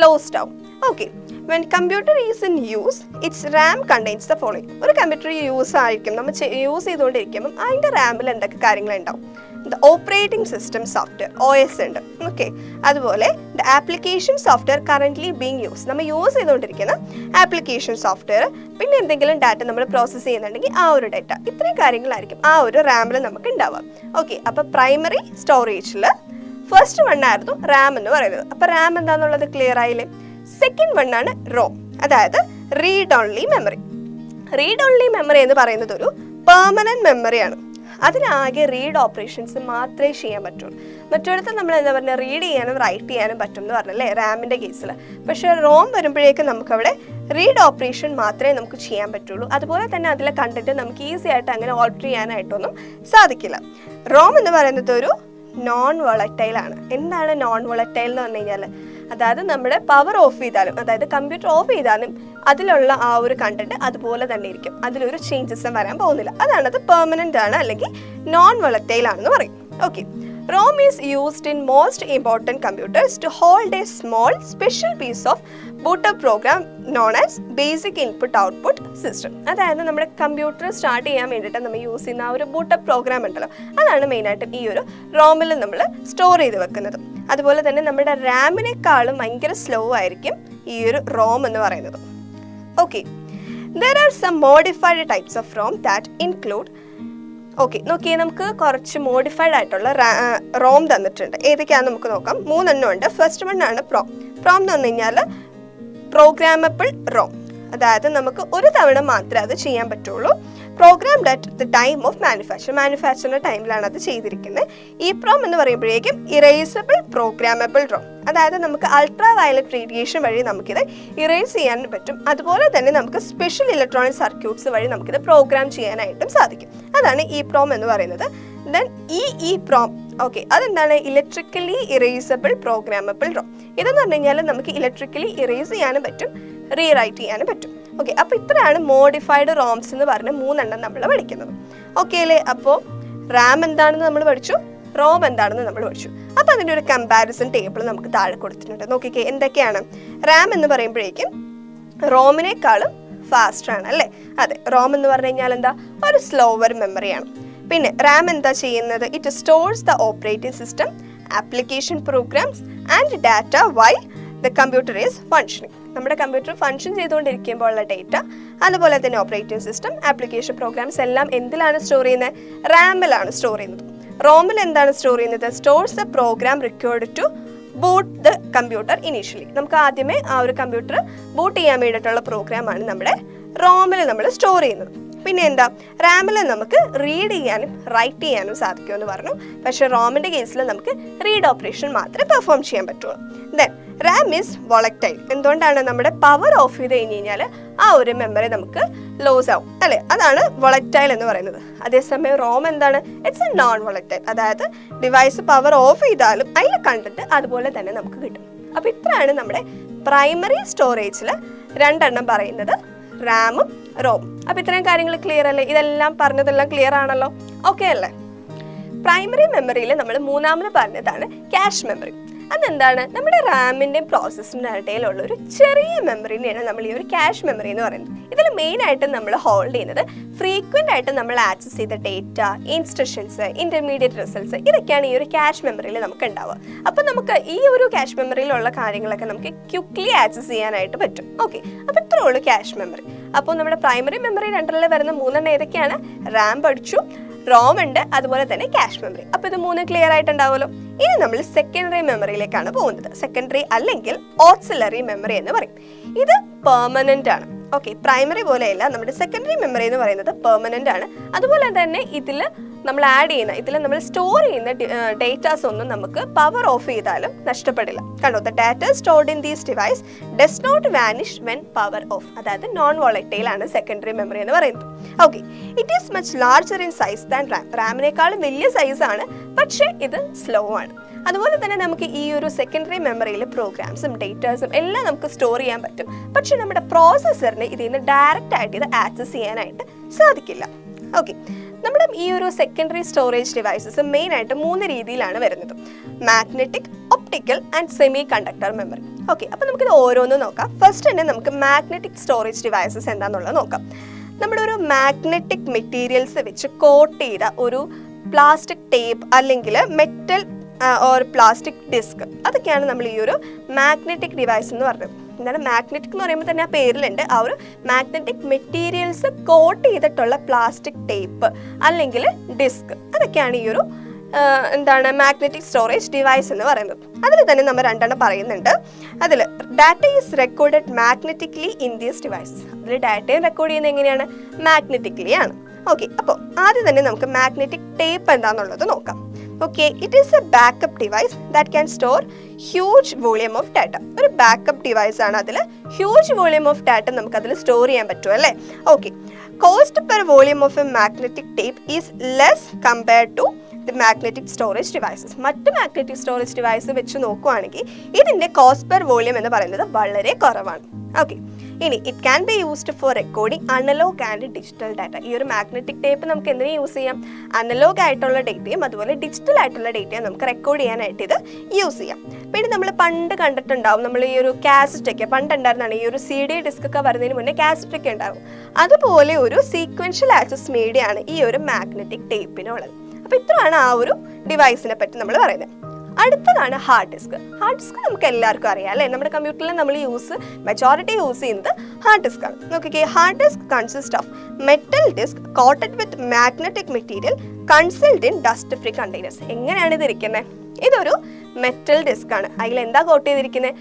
ലോസ്റ്റ് ആവും. Okay, when computer is in use it's RAM contains the following. ഒരു കമ്പ്യൂട്ടർ യൂസ് ആയിരിക്കും, നമ്മൾ യൂസ് ചെയ്തുകൊണ്ടിരിക്കുമ്പം അതിൻ്റെ റാമിൽ എന്തൊക്കെ കാര്യങ്ങളുണ്ടാവും? The operating system software, OS ഉണ്ട്. ഓക്കെ, അതുപോലെ the application software currently being use, നമ്മൾ യൂസ് ചെയ്തുകൊണ്ടിരിക്കുന്ന ആപ്ലിക്കേഷൻ സോഫ്റ്റ്വെയർ, പിന്നെ എന്തെങ്കിലും ഡാറ്റ നമ്മൾ പ്രോസസ്സ് ചെയ്യുന്നുണ്ടെങ്കിൽ ആ ഒരു ഡാറ്റ, ഇത്രയും കാര്യങ്ങളായിരിക്കും ആ ഒരു റാമിൽ നമുക്ക് ഉണ്ടാവുക. ഓക്കെ, അപ്പോൾ പ്രൈമറി സ്റ്റോറേജിൽ ഫസ്റ്റ് വൺ ആയിരുന്നു റാം എന്ന് പറയുന്നത്. അപ്പോൾ റാം എന്താണെന്നുള്ളത് ക്ലിയർ ആയില്ലേ? സെക്കൻഡ് വൺ ആണ് റോം, അതായത് read only memory. Read only memory എന്ന് പറയുന്നത് ഒരു പെർമനന്റ് മെമ്മറിയാണ്. അതിനാകെ റീഡ് ഓപ്പറേഷൻസ് മാത്രമേ ചെയ്യാൻ പറ്റുള്ളൂ. മറ്റൊരിടത്ത് നമ്മൾ എന്താ പറയുക, റീഡ് ചെയ്യാനും റൈറ്റ് ചെയ്യാനും പറ്റും എന്ന് പറഞ്ഞല്ലേ റാമിൻ്റെ കേസിൽ. പക്ഷേ റോം വരുമ്പോഴേക്കും നമുക്കവിടെ റീഡ് ഓപ്പറേഷൻ മാത്രമേ നമുക്ക് ചെയ്യാൻ പറ്റുള്ളൂ. അതുപോലെ തന്നെ അതിലെ കണ്ടന്റ് നമുക്ക് ഈസി ആയിട്ട് അങ്ങനെ ഓൾട്ടർ ചെയ്യാനായിട്ടൊന്നും സാധിക്കില്ല. റോം എന്ന് പറയുന്നത് ഒരു നോൺ വോളറ്റൈൽ ആണ്. എന്താണ് നോൺ വോളറ്റൈൽ എന്ന് പറഞ്ഞു കഴിഞ്ഞാൽ, അതായത് നമ്മുടെ പവർ ഓഫ് ചെയ്താലും, അതായത് കമ്പ്യൂട്ടർ ഓഫ് ചെയ്താലും അതിലുള്ള ആ ഒരു കണ്ടന്റ് അതുപോലെ തന്നെ ഇരിക്കും, അതിലൊരു ചേഞ്ചസും വരാൻ പോകുന്നില്ല. അതാണത് പെർമനന്റ് ആണ് അല്ലെങ്കിൽ നോൺ വോളറ്റൈൽ ആണെന്ന് പറയും. Okay, ROM is used in most important computers to hold a small special piece of boot-up program known as basic input-output system. അതായത് നമ്മുടെ കമ്പ്യൂട്ടർ സ്റ്റാർട്ട് ചെയ്യാൻ വേണ്ടിയിട്ട് നമ്മൾ യൂസ് ചെയ്യുന്ന ആ ഒരു ബൂട്ടപ്പ് പ്രോഗ്രാം ഉണ്ടല്ലോ, അതാണ് മെയിനായിട്ടും ഈ ഒരു റോമിൽ നമ്മൾ സ്റ്റോർ ചെയ്ത് വെക്കുന്നത്. അതുപോലെ തന്നെ നമ്മുടെ റാമിനേക്കാളും ഭയങ്കര സ്ലോ ആയിരിക്കും ഈ ഒരു റോം എന്ന് പറയുന്നത്. Okay, there are some modified types of ROM that include. Okay, നോക്കിയേ, നമുക്ക് കുറച്ച് മോഡിഫൈഡ് ആയിട്ടുള്ള റോം തന്നിട്ടുണ്ട്. ഏതൊക്കെയാണെന്ന് നമുക്ക് നോക്കാം. 3 എണ്ണം ഉണ്ട്. ഫസ്റ്റ് വൺ ആണ് പ്രോം എന്ന് പറഞ്ഞു കഴിഞ്ഞാൽ പ്രോഗ്രാമബിൾ റോം. അതായത് നമുക്ക് ഒരു തവണ മാത്രമേ അത് ചെയ്യാൻ പറ്റുള്ളൂ. Programmed at the time of മാനുഫാക്ചറിൻ്റെ ടൈമിലാണ് അത് ചെയ്തിരിക്കുന്നത്. EEPROM എന്ന് പറയുമ്പോഴേക്കും ഇറേസബിൾ പ്രോഗ്രാമബിൾ റോം. അതായത് നമുക്ക് അൾട്രാ വയലറ്റ് റേഡിയേഷൻ വഴി നമുക്കിത് ഇറേസ് ചെയ്യാൻ പറ്റും. അതുപോലെ തന്നെ നമുക്ക് സ്പെഷ്യൽ ഇലക്ട്രോണിക് സർക്യൂട്ട്സ് വഴി നമുക്കിത് പ്രോഗ്രാം ചെയ്യാനായിട്ടും സാധിക്കും. അതാണ് EEPROM എന്ന് പറയുന്നത്. ദെൻ EEPROM, ഓക്കെ, അതെന്താണ്? Electrically erasable programmable ROM. ഇതെന്ന് പറഞ്ഞു കഴിഞ്ഞാൽ നമുക്ക് ഇലക്ട്രിക്കലി ഇറേസ് ചെയ്യാനും പറ്റും, റീറൈറ്റ് ചെയ്യാനും പറ്റും. ഓക്കെ, അപ്പോൾ ഇത്രയാണ് മോഡിഫൈഡ് റോംസ് എന്ന് പറഞ്ഞ് 3 എണ്ണം നമ്മൾ പഠിക്കുന്നത്. ഓക്കെ അല്ലേ? അപ്പോൾ റാം എന്താണെന്ന് നമ്മൾ പഠിച്ചു, റോം എന്താണെന്ന് നമ്മൾ പഠിച്ചു. അപ്പോൾ അതിൻ്റെ ഒരു കമ്പാരിസൺ ടേബിൾ നമുക്ക് താഴെ കൊടുത്തിട്ടുണ്ട്. നോക്കിക്കേ, എന്തൊക്കെയാണ്? റാം എന്ന് പറയുമ്പോഴേക്കും റോമിനേക്കാളും ഫാസ്റ്റ് ആണ് അല്ലേ? അതെ, റോം എന്ന് പറഞ്ഞു കഴിഞ്ഞാൽ എന്താ? ഒരു സ്ലോവർ മെമ്മറിയാണ്. പിന്നെ റാം എന്താ ചെയ്യുന്നത്? It stores the operating system, application programmes and data while the computer is functioning. നമ്മുടെ കമ്പ്യൂട്ടർ ഫങ്ഷൻ ചെയ്തുകൊണ്ടിരിക്കുമ്പോൾ ഉള്ള ഡേറ്റ, അതുപോലെ തന്നെ ഓപ്പറേറ്റിംഗ് സിസ്റ്റം, ആപ്ലിക്കേഷൻ പ്രോഗ്രാംസ് എല്ലാം എന്തിലാണ് സ്റ്റോർ ചെയ്യുന്നത്? റാമിലാണ് സ്റ്റോർ ചെയ്യുന്നത്. റോമിൽ എന്താണ് സ്റ്റോർ ചെയ്യുന്നത്? Stores the program required to boot the computer initially. നമുക്ക് ആദ്യമേ ആ ഒരു കമ്പ്യൂട്ടർ ബൂട്ട് ചെയ്യാൻ വേണ്ടിയിട്ടുള്ള പ്രോഗ്രാമാണ് നമ്മുടെ റോമിൽ നമ്മൾ സ്റ്റോർ ചെയ്യുന്നത്. പിന്നെ എന്താ? റാമിൽ നമുക്ക് റീഡ് ചെയ്യാനും റൈറ്റ് ചെയ്യാനും സാധിക്കുമെന്ന് പറഞ്ഞു. പക്ഷേ റോമിൻ്റെ കേസിൽ നമുക്ക് റീഡ് ഓപ്പറേഷൻ മാത്രമേ പെർഫോം ചെയ്യാൻ പറ്റുള്ളൂ. Then Ram is volatile. എന്തുകൊണ്ടാണ്? നമ്മുടെ പവർ ഓഫ് ചെയ്ത് കഴിഞ്ഞ് കഴിഞ്ഞാൽ ആ ഒരു മെമ്മറി നമുക്ക് ലോസ് ആവും അല്ലേ? അതാണ് വോളറ്റൈൽ എന്ന് പറയുന്നത്. അതേസമയം റോം എന്താണ്? It's A non volatile. അതായത് ഡിവൈസ് പവർ ഓഫ് ചെയ്താലും അതിൽ കണ്ടിട്ട് അതുപോലെ തന്നെ നമുക്ക് കിട്ടും. അപ്പോൾ ഇത്രയാണ് നമ്മുടെ പ്രൈമറി സ്റ്റോറേജിൽ 2 എണ്ണം പറയുന്നത്, റാമും റോം. അപ്പോൾ ഇത്രയും കാര്യങ്ങൾ ക്ലിയർ അല്ലേ? ഇതെല്ലാം പറഞ്ഞതെല്ലാം ക്ലിയർ ആണല്ലോ? ഓക്കെ അല്ലേ? പ്രൈമറി മെമ്മറിയിൽ നമ്മൾ 3ാമത് പറഞ്ഞതാണ് ക്യാഷ് മെമ്മറി. അതെന്താണ്? നമ്മുടെ റാമിൻ്റെയും പ്രോസസ്സിൻ്റെ ഇടയിലുള്ള ഒരു ചെറിയ മെമ്മറിനെയാണ് നമ്മൾ ഈ ഒരു ക്യാഷ് മെമ്മറി എന്ന് പറയുന്നത്. ഇതിൽ മെയിനായിട്ടും നമ്മൾ ഹോൾഡ് ചെയ്യുന്നത് ഫ്രീക്വൻ്റ് ആയിട്ട് നമ്മൾ ആക്സസ് ചെയ്ത ഡേറ്റ, ഇൻസ്ട്രക്ഷൻസ്, ഇൻ്റർമീഡിയറ്റ് റിസൾട്ട്സ്, ഇതൊക്കെയാണ് ഈ ഒരു ക്യാഷ് മെമ്മറിയിൽ നമുക്ക് ഉണ്ടാവുക. അപ്പോൾ നമുക്ക് ഈ ഒരു ക്യാഷ് മെമ്മറിയിലുള്ള കാര്യങ്ങളൊക്കെ നമുക്ക് ക്വിക്ക്ലി ആക്സസ് ചെയ്യാനായിട്ട് പറ്റും. ഓക്കെ, അപ്പോൾ ഇത്രയേ ഉള്ളൂ ക്യാഷ് മെമ്മറി. അപ്പോൾ നമ്മുടെ പ്രൈമറി മെമ്മറി 2 വരുന്ന 3 എണ്ണം ഏതൊക്കെയാണ്? റാം പഠിച്ചു, റോം ഉണ്ട്, അതുപോലെ തന്നെ ക്യാഷ് മെമ്മറി. അപ്പോൾ ഇത് 3 ക്ലിയർ ആയിട്ടുണ്ടാവുമല്ലോ. ഇനി നമ്മൾ സെക്കൻഡറി മെമ്മറിയിലേക്കാണ് പോകുന്നത്. സെക്കൻഡറി അല്ലെങ്കിൽ ഓക്സിലറി മെമ്മറി എന്ന് പറയും. ഇത് പെർമനന്റ് ആണ്. ഓക്കെ, പ്രൈമറി പോലെയല്ല. നമ്മുടെ സെക്കൻഡറി മെമ്മറി എന്ന് പറയുന്നത് പെർമനന്റ് ആണ്. അതുപോലെ തന്നെ ഇതിൽ നമ്മൾ ആഡ് ചെയ്യുന്ന, ഇതിൽ നമ്മൾ സ്റ്റോർ ചെയ്യുന്ന ഡേറ്റാസ് ഒന്നും നമുക്ക് പവർ ഓഫ് ചെയ്താലും നഷ്ടപ്പെടില്ല. കണ്ടോ? The data stored in these device does not vanish when power off. അതായത് നോൺ വോളറ്റൈൽ ആണ് സെക്കൻഡറി മെമ്മറി എന്ന് പറയുന്നത്. Okay, it is much larger in size than RAM. റാമിനേക്കാളും വലിയ സൈസാണ്, പക്ഷേ ഇത് സ്ലോ ആണ്. അതുപോലെ തന്നെ നമുക്ക് ഈ ഒരു സെക്കൻഡറി മെമ്മറിയിൽ പ്രോഗ്രാംസും ഡേറ്റാസും എല്ലാം നമുക്ക് സ്റ്റോർ ചെയ്യാൻ പറ്റും. പക്ഷെ നമ്മുടെ പ്രോസസ്സറിന് ഇതിൽ നിന്ന് ഡയറക്റ്റ് ആയിട്ട് ഇത് ആക്സസ് ചെയ്യാനായിട്ട് സാധിക്കില്ല. ഓക്കെ, നമ്മുടെ ഈ ഒരു സെക്കൻഡറി സ്റ്റോറേജ് ഡിവൈസസ് മെയിനായിട്ട് 3 രീതിയിലാണ് വരുന്നത്: magnetic, optical and semi conductor memory. Okay, അപ്പോൾ നമുക്കിത് ഓരോന്നും നോക്കാം. ഫസ്റ്റ് തന്നെ നമുക്ക് മാഗ്നറ്റിക് സ്റ്റോറേജ് ഡിവൈസസ് എന്താണെന്നുള്ളത് നോക്കാം. നമ്മുടെ ഒരു മാഗ്നറ്റിക് മെറ്റീരിയൽസ് വെച്ച് കോട്ട് ചെയ്ത ഒരു പ്ലാസ്റ്റിക് ടേപ്പ് അല്ലെങ്കിൽ മെറ്റൽ ഓർ പ്ലാസ്റ്റിക് ഡിസ്ക്, അതൊക്കെയാണ് നമ്മൾ ഈ ഒരു മാഗ്നറ്റിക് ഡിവൈസ് എന്ന് പറയുന്നത്. എന്താണ് മാഗ്നറ്റിക് എന്ന് പറയുമ്പോൾ തന്നെ ആ പേരിലുണ്ട്. ആ ഒരു മാഗ്നറ്റിക് മെറ്റീരിയൽസ് കോട്ട് ചെയ്തിട്ടുള്ള പ്ലാസ്റ്റിക് ടേപ്പ് അല്ലെങ്കിൽ ഡിസ്ക്, അതൊക്കെയാണ് ഈ ഒരു എന്താണ് മാഗ്നറ്റിക് സ്റ്റോറേജ് ഡിവൈസ് എന്ന് പറയുന്നത്. അതിൽ തന്നെ നമ്മൾ 2 എണ്ണം പറയുന്നുണ്ട്. അതിൽ data is recorded magnetically in these devices. അതിൽ ഡാറ്റയും റെക്കോർഡ് ചെയ്യുന്നത് എങ്ങനെയാണ്? മാഗ്നറ്റിക്കലി ആണ്. ഓക്കെ, അപ്പോൾ ആദ്യം തന്നെ നമുക്ക് മാഗ്നറ്റിക് ടേപ്പ് എന്താണെന്നുള്ളത് നോക്കാം. Okay, it is A backup device that can store huge volume of data. ഒരു ബാക്കപ്പ് ഡിവൈസ് ആണ്. അതിൽ ഹ്യൂജ് വോളിയം ഓഫ് ഡാറ്റ നമുക്ക് അതിൽ സ്റ്റോർ ചെയ്യാൻ പറ്റും അല്ലേ? Okay, cost per volume of a magnetic tape is less compared to magnetic storage devices. മറ്റ് magnetic storage device വെച്ച് നോക്കുകയാണെങ്കിൽ ഇതിൻ്റെ കോസ്റ്റ് പെർ വോളിയം എന്ന് പറയുന്നത് വളരെ കുറവാണ്. ഓക്കെ, ഇനി it can be used for recording analogue and digital data. ഈ ഒരു മാഗ്നറ്റിക് ടേപ്പ് നമുക്ക് എന്തിനു യൂസ് ചെയ്യാം? അനലോഗ് ആയിട്ടുള്ള ഡേറ്റയും അതുപോലെ ഡിജിറ്റൽ ആയിട്ടുള്ള ഡേറ്റയും നമുക്ക് റെക്കോർഡ് ചെയ്യാനായിട്ട് ഇത് യൂസ് ചെയ്യാം. പിന്നെ നമ്മൾ പണ്ട് കണ്ടിട്ടുണ്ടാവും, നമ്മൾ ഈ ഒരു കാസറ്റ് ഒക്കെ പണ്ടുണ്ടായിരുന്നാണ്, ഈ ഒരു CD ഡിസ്ക് ഒക്കെ വരുന്നതിന് മുന്നേ കാസറ്റ് ഒക്കെ ഉണ്ടാവും. അതുപോലെ ഒരു സീക്വൻഷ്യൽ ആക്സസ് മീഡിയയാണ് ഈ ഒരു മാഗ്നറ്റിക് ടേപ്പിനുള്ളത്. അപ്പോൾ ഇത്രയാണ് ആ ഒരു ഡിവൈസിനെ പറ്റി നമ്മൾ പറയുന്നത്. അടുത്തതാണ് ഹാർഡ് ഡിസ്ക്. ഹാർഡ് ഡിസ്ക് നമുക്ക് എല്ലാവർക്കും അറിയാം അല്ലേ? നമ്മുടെ കമ്പ്യൂട്ടറിൽ നമ്മൾ മെജോറിറ്റി യൂസ് ചെയ്യുന്നത് ഹാർഡ് ഡിസ്ക് ആണ്. നോക്കിക്കേ, hard disk consist of metal disk coated with magnetic material concealed in dust free containers. എങ്ങനെയാണ് ഇത് ഇരിക്കുന്നത്? ഇതൊരു മെറ്റൽ ഡിസ്ക് ആണ്. അതിൽ എന്താ കോട്ട് ചെയ്തിരിക്കുന്നത്?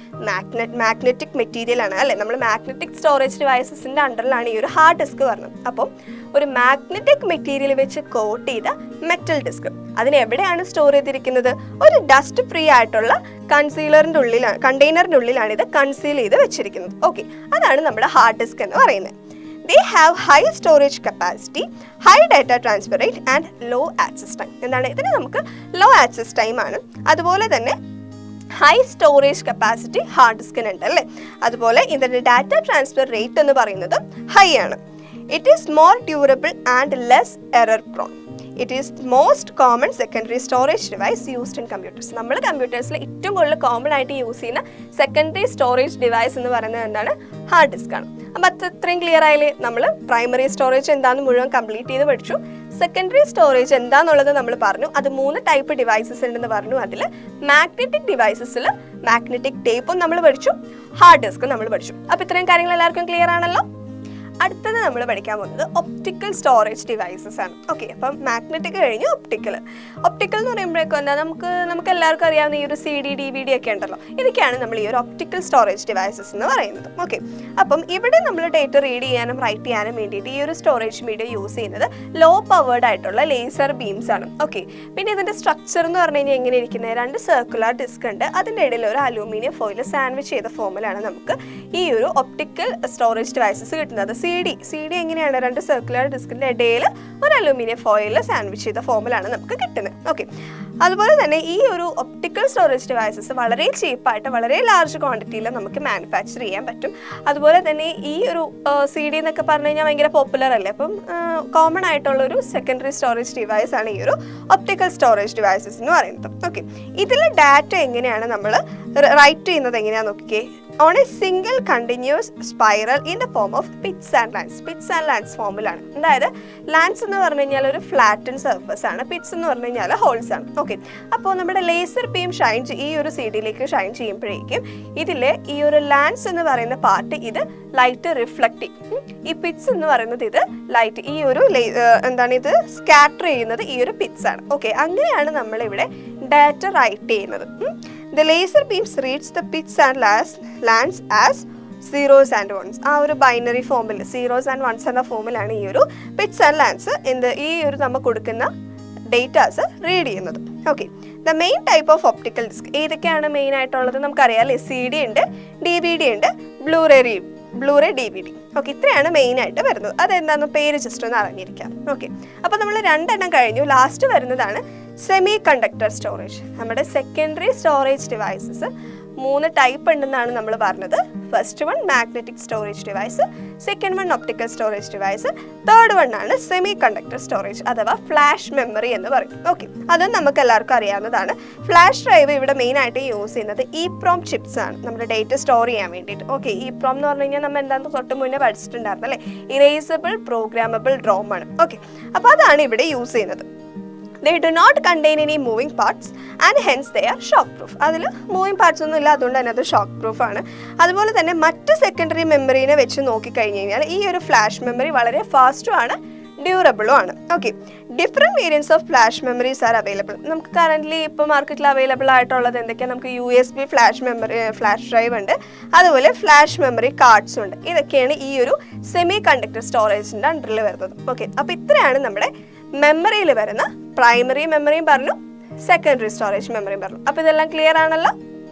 മാഗ്നറ്റിക് മെറ്റീരിയൽ ആണ് അല്ലേ? നമ്മൾ മാഗ്നറ്റിക് സ്റ്റോറേജ് ഡിവൈസസിന്റെ അണ്ടറിലാണ് ഈ ഒരു ഹാർഡ് ഡിസ്ക് വരുന്നത്. അപ്പം ഒരു മാഗ്നറ്റിക് മെറ്റീരിയൽ വെച്ച് കോട്ട് ചെയ്ത മെറ്റൽ ഡിസ്ക്, അതിനെവിടെയാണ് സ്റ്റോർ ചെയ്തിരിക്കുന്നത്? ഒരു ഡസ്റ്റ് ഫ്രീ ആയിട്ടുള്ള കണ്ടെയ്നറിന്റെ ഉള്ളിലാണ് ഇത് കൺസീൽ ചെയ്ത് വെച്ചിരിക്കുന്നത്. ഓക്കെ, അതാണ് നമ്മുടെ ഹാർഡ് ഡിസ്ക് എന്ന് പറയുന്നത്. They have high storage capacity, high data transfer rate and low access time. എന്താണ് ഇതിന്? നമുക്ക് low access time ആണ്. അതുപോലെ തന്നെ ഹൈ സ്റ്റോറേജ് കപ്പാസിറ്റി ഹാർഡ് ഡിസ്കിനുണ്ട് അല്ലേ? അതുപോലെ ഇതിൻ്റെ ഡാറ്റ ട്രാൻസ്ഫർ റേറ്റ് എന്ന് പറയുന്നത് ഹൈ ആണ്. It is more durable and less error prone. It is most common secondary storage device used in computers. നമ്മൾ കമ്പ്യൂട്ടേഴ്സിൽ ഏറ്റവും കൂടുതൽ കോമൺ ആയിട്ട് യൂസ് ചെയ്യുന്ന സെക്കൻഡറി സ്റ്റോറേജ് ഡിവൈസ് എന്ന് പറയുന്നത് എന്താണ്? ഹാർഡ് ഡിസ്ക് ആണ്. അപ്പം അത്രയും ക്ലിയർ ആയാലേ? നമ്മൾ പ്രൈമറി സ്റ്റോറേജ് എന്താണെന്ന് മുഴുവൻ കംപ്ലീറ്റ് ചെയ്ത് പഠിച്ചു. സെക്കൻഡറി സ്റ്റോറേജ് എന്താണെന്നുള്ളത് നമ്മൾ പറഞ്ഞു. അത് 3 ടൈപ്പ് ഡിവൈസസ് ഉണ്ടെന്ന് പറഞ്ഞു. അതിൽ മാഗ്നറ്റിക് ഡിവൈസസിൽ മാഗ്നറ്റിക് ടേപ്പും നമ്മൾ പഠിച്ചു, ഹാർഡ് ഡിസ്കും നമ്മൾ പഠിച്ചു. അപ്പോൾ ഇത്രയും കാര്യങ്ങൾ എല്ലാവർക്കും ക്ലിയർ ആണല്ലോ? അടുത്തത് നമ്മൾ പഠിക്കാൻ പോകുന്നത് ഒപ്റ്റിക്കൽ സ്റ്റോറേജ് ഡിവൈസസ് ആണ്. ഓക്കെ, അപ്പം മാഗ്നറ്റിക് കഴിഞ്ഞ് ഒപ്റ്റിക്കൽ എന്ന് പറയുമ്പോഴേക്കും എന്താ, നമുക്ക് എല്ലാവർക്കും അറിയാവുന്ന ഈ ഒരു CD DVD ഒക്കെ ഉണ്ടല്ലോ, ഇതൊക്കെയാണ് നമ്മൾ ഈ ഒരു ഒപ്റ്റിക്കൽ സ്റ്റോറേജ് ഡിവൈസസ് എന്ന് പറയുന്നത്. ഓക്കെ, അപ്പം ഇവിടെ നമ്മൾ ഡേറ്റ റീഡ് ചെയ്യാനും റൈറ്റ് ചെയ്യാനും വേണ്ടിയിട്ട് ഈ ഒരു സ്റ്റോറേജ് മീഡിയ യൂസ് ചെയ്യുന്നത് ലോ പവേർഡ് ആയിട്ടുള്ള ലേസർ ബീംസ് ആണ്. ഓക്കെ, പിന്നെ ഇതിൻ്റെ സ്ട്രക്ചർ എന്ന് പറഞ്ഞു കഴിഞ്ഞാൽ എങ്ങനെ ഇരിക്കുന്നത്? 2 സർക്കുലർ ഡിസ്ക് ഉണ്ട്, അതിൻ്റെ ഇടയിൽ ഒരു അലൂമിനിയം ഫോയിൽ സാൻഡ്വിച്ച് ചെയ്ത ഫോമിലാണ് നമുക്ക് ഈ ഒരു ഒപ്റ്റിക്കൽ സ്റ്റോറേജ് ഡിവൈസസ് കിട്ടുന്നത്. CD എങ്ങനെയാണ്? 2 സർക്കുലർ ഡിസ്കിന്റെ ഇടയിൽ ഒരു അലൂമിനിയം ഫോയിൽ സാൻഡ്വിച്ച് ചെയ്ത ഫോമിലാണ് നമുക്ക് കിട്ടുന്നത്. ഓക്കെ, അതുപോലെ തന്നെ ഈ ഒരു ഒപ്റ്റിക്കൽ സ്റ്റോറേജ് ഡിവൈസസ് വളരെ ചീപ്പായിട്ട് വളരെ ലാർജ് ക്വാണ്ടിറ്റിയിൽ നമുക്ക് മാനുഫാക്ചർ ചെയ്യാൻ പറ്റും. അതുപോലെ തന്നെ ഈ ഒരു CD എന്നൊക്കെ പറഞ്ഞു കഴിഞ്ഞാൽ ഭയങ്കര പോപ്പുലർ അല്ലേ? അപ്പം കോമൺ ആയിട്ടുള്ള ഒരു സെക്കൻഡറി സ്റ്റോറേജ് ഡിവൈസ് ആണ് ഈ ഒരു ഒപ്റ്റിക്കൽ സ്റ്റോറേജ് ഡിവൈസസ് എന്ന് പറയുന്നത്. ഓക്കെ, ഇതിൽ ഡാറ്റ എങ്ങനെയാണ് നമ്മൾ റൈറ്റ് ചെയ്യുന്നത്? എങ്ങനെയാണെന്ന് നോക്കിക്കേ. On a single continuous spiral in the form of pits and lands ഫോമിലാണ്. അതായത് ലാൻഡ്സ് എന്ന് പറഞ്ഞു കഴിഞ്ഞാൽ ഒരു ഫ്ലാറ്റൻ സർഫസ് ആണ്, പിറ്റ്സ് എന്ന് പറഞ്ഞു കഴിഞ്ഞാൽ ഹോൾസ് ആണ്. ഓക്കെ, അപ്പോൾ നമ്മുടെ ലേസർ ബീം ഈ ഒരു CD-യിലേക്ക് ഷൈൻ ചെയ്യുമ്പോഴേക്കും ഇതിലെ ഈ ഒരു ലാൻഡ്സ് എന്ന് പറയുന്ന പാർട്ട് ഇത് ലൈറ്റ് റിഫ്ലക്ട് ചെയ്യും. ഈ പിറ്റ്സ് എന്ന് പറയുന്നത് ഇത് ലൈറ്റ് ഈ ഒരു ഇത് സ്കാറ്റർ ചെയ്യുന്നത് ഈ ഒരു പിറ്റ്സ് ആണ്. ഓക്കെ, അങ്ങനെയാണ് നമ്മളിവിടെ ഡാറ്റ റൈറ്റ് ചെയ്യുന്നത്. The laser beams reads the pits and lands as zeros and ones. ആ ഒരു ബൈനറി ഫോമിൽ സീറോസ് ആൻഡ് വൺസ് എന്ന ഫോമിലാണ് ഈ ഒരു പിറ്റ്സ് ആൻഡ് ലാൻഡ്സ് ഈ ഒരു നമ്മൾ കൊടുക്കുന്ന ഡേറ്റാസ് റീഡ് ചെയ്യുന്നത്. Okay, the main type of optical disk ഏതൊക്കെയാണ് മെയിൻ ആയിട്ടുള്ളത്? നമുക്കറിയാം അല്ലേ? CD ഉണ്ട്, DVD ഉണ്ട്, ബ്ലൂറേ DVD. ഓക്കെ, ഇത്രയാണ് മെയിൻ ആയിട്ട് വരുന്നത്. അതെന്താണെന്ന് പേര് ജസ്റ്റ് ഒന്ന് അറിഞ്ഞിരിക്കാം. ഓക്കെ, അപ്പോൾ നമ്മൾ 2 എണ്ണം കഴിഞ്ഞു. ലാസ്റ്റ് വരുന്നതാണ് സെമി കണ്ടക്ടർ സ്റ്റോറേജ്. നമ്മുടെ സെക്കൻഡറി സ്റ്റോറേജ് ഡിവൈസസ് 3 ടൈപ്പ് ഉണ്ടെന്നാണ് നമ്മൾ പറഞ്ഞത്. First one magnetic storage device, second one optical storage device, third one ആണ് സെമി കണ്ടക്ടർ സ്റ്റോറേജ് അഥവാ ഫ്ലാഷ് മെമ്മറി എന്ന് പറയും. ഓക്കെ, അതും നമുക്ക് എല്ലാവർക്കും അറിയാവുന്നതാണ്. ഫ്ലാഷ് ഡ്രൈവ് ഇവിടെ മെയിൻ ആയിട്ട് യൂസ് ചെയ്യുന്നത് EEPROM ചിപ്സ് ആണ് നമ്മുടെ ഡേറ്റ സ്റ്റോർ ചെയ്യാൻ വേണ്ടിയിട്ട്. ഓക്കെ, EEPROM എന്ന് പറഞ്ഞു കഴിഞ്ഞാൽ നമ്മൾ എന്താണെന്ന് തൊട്ട് മുന്നേ പഠിച്ചിട്ടുണ്ടായിരുന്നു അല്ലേ? ഇറേസബിൾ പ്രോഗ്രാമബിൾ ROM ആണ്. ഓക്കെ, അപ്പോൾ അതാണ് ഇവിടെ യൂസ് ചെയ്യുന്നത്. They do not contain any moving parts and hence they are shock proof. അതിൽ മൂവിങ് പാർട്സ് ഒന്നും ഇല്ല, അതുകൊണ്ട് തന്നെ അത് ഷോക്ക് പ്രൂഫ് ആണ്. അതുപോലെ തന്നെ മറ്റ് സെക്കൻഡറി മെമ്മറീനെ വെച്ച് നോക്കിക്കഴിഞ്ഞ് കഴിഞ്ഞാൽ ഈ ഒരു ഫ്ലാഷ് മെമ്മറി വളരെ ഫാസ്റ്റും ആണ്, ഡ്യൂറബിളും ആണ്. Okay, different variants of flash memories are available. നമുക്ക് കറൻ്റ്ലി ഇപ്പോൾ മാർക്കറ്റിൽ അവൈലബിൾ ആയിട്ടുള്ളത് എന്തൊക്കെയാണ്? നമുക്ക് USB ഫ്ലാഷ് ഡ്രൈവ് ഉണ്ട്, അതുപോലെ ഫ്ലാഷ് മെമ്മറി കാർഡ്സും ഉണ്ട്. ഇതൊക്കെയാണ് ഈ ഒരു സെമി കണ്ടക്ടർ സ്റ്റോറേജിൻ്റെ അണ്ടറിൽ വരുന്നത്. ഓക്കെ, അപ്പോൾ ഇത്രയാണ് നമ്മുടെ മെമ്മറിയിൽ വരുന്ന പ്രൈമറി മെമ്മറിയും പറഞ്ഞു, സെക്കൻഡറി സ്റ്റോറേജ് മെമ്മറിയും പറഞ്ഞു. അപ്പോൾ ഇതെല്ലാം ക്ലിയർ ആണല്ലോ?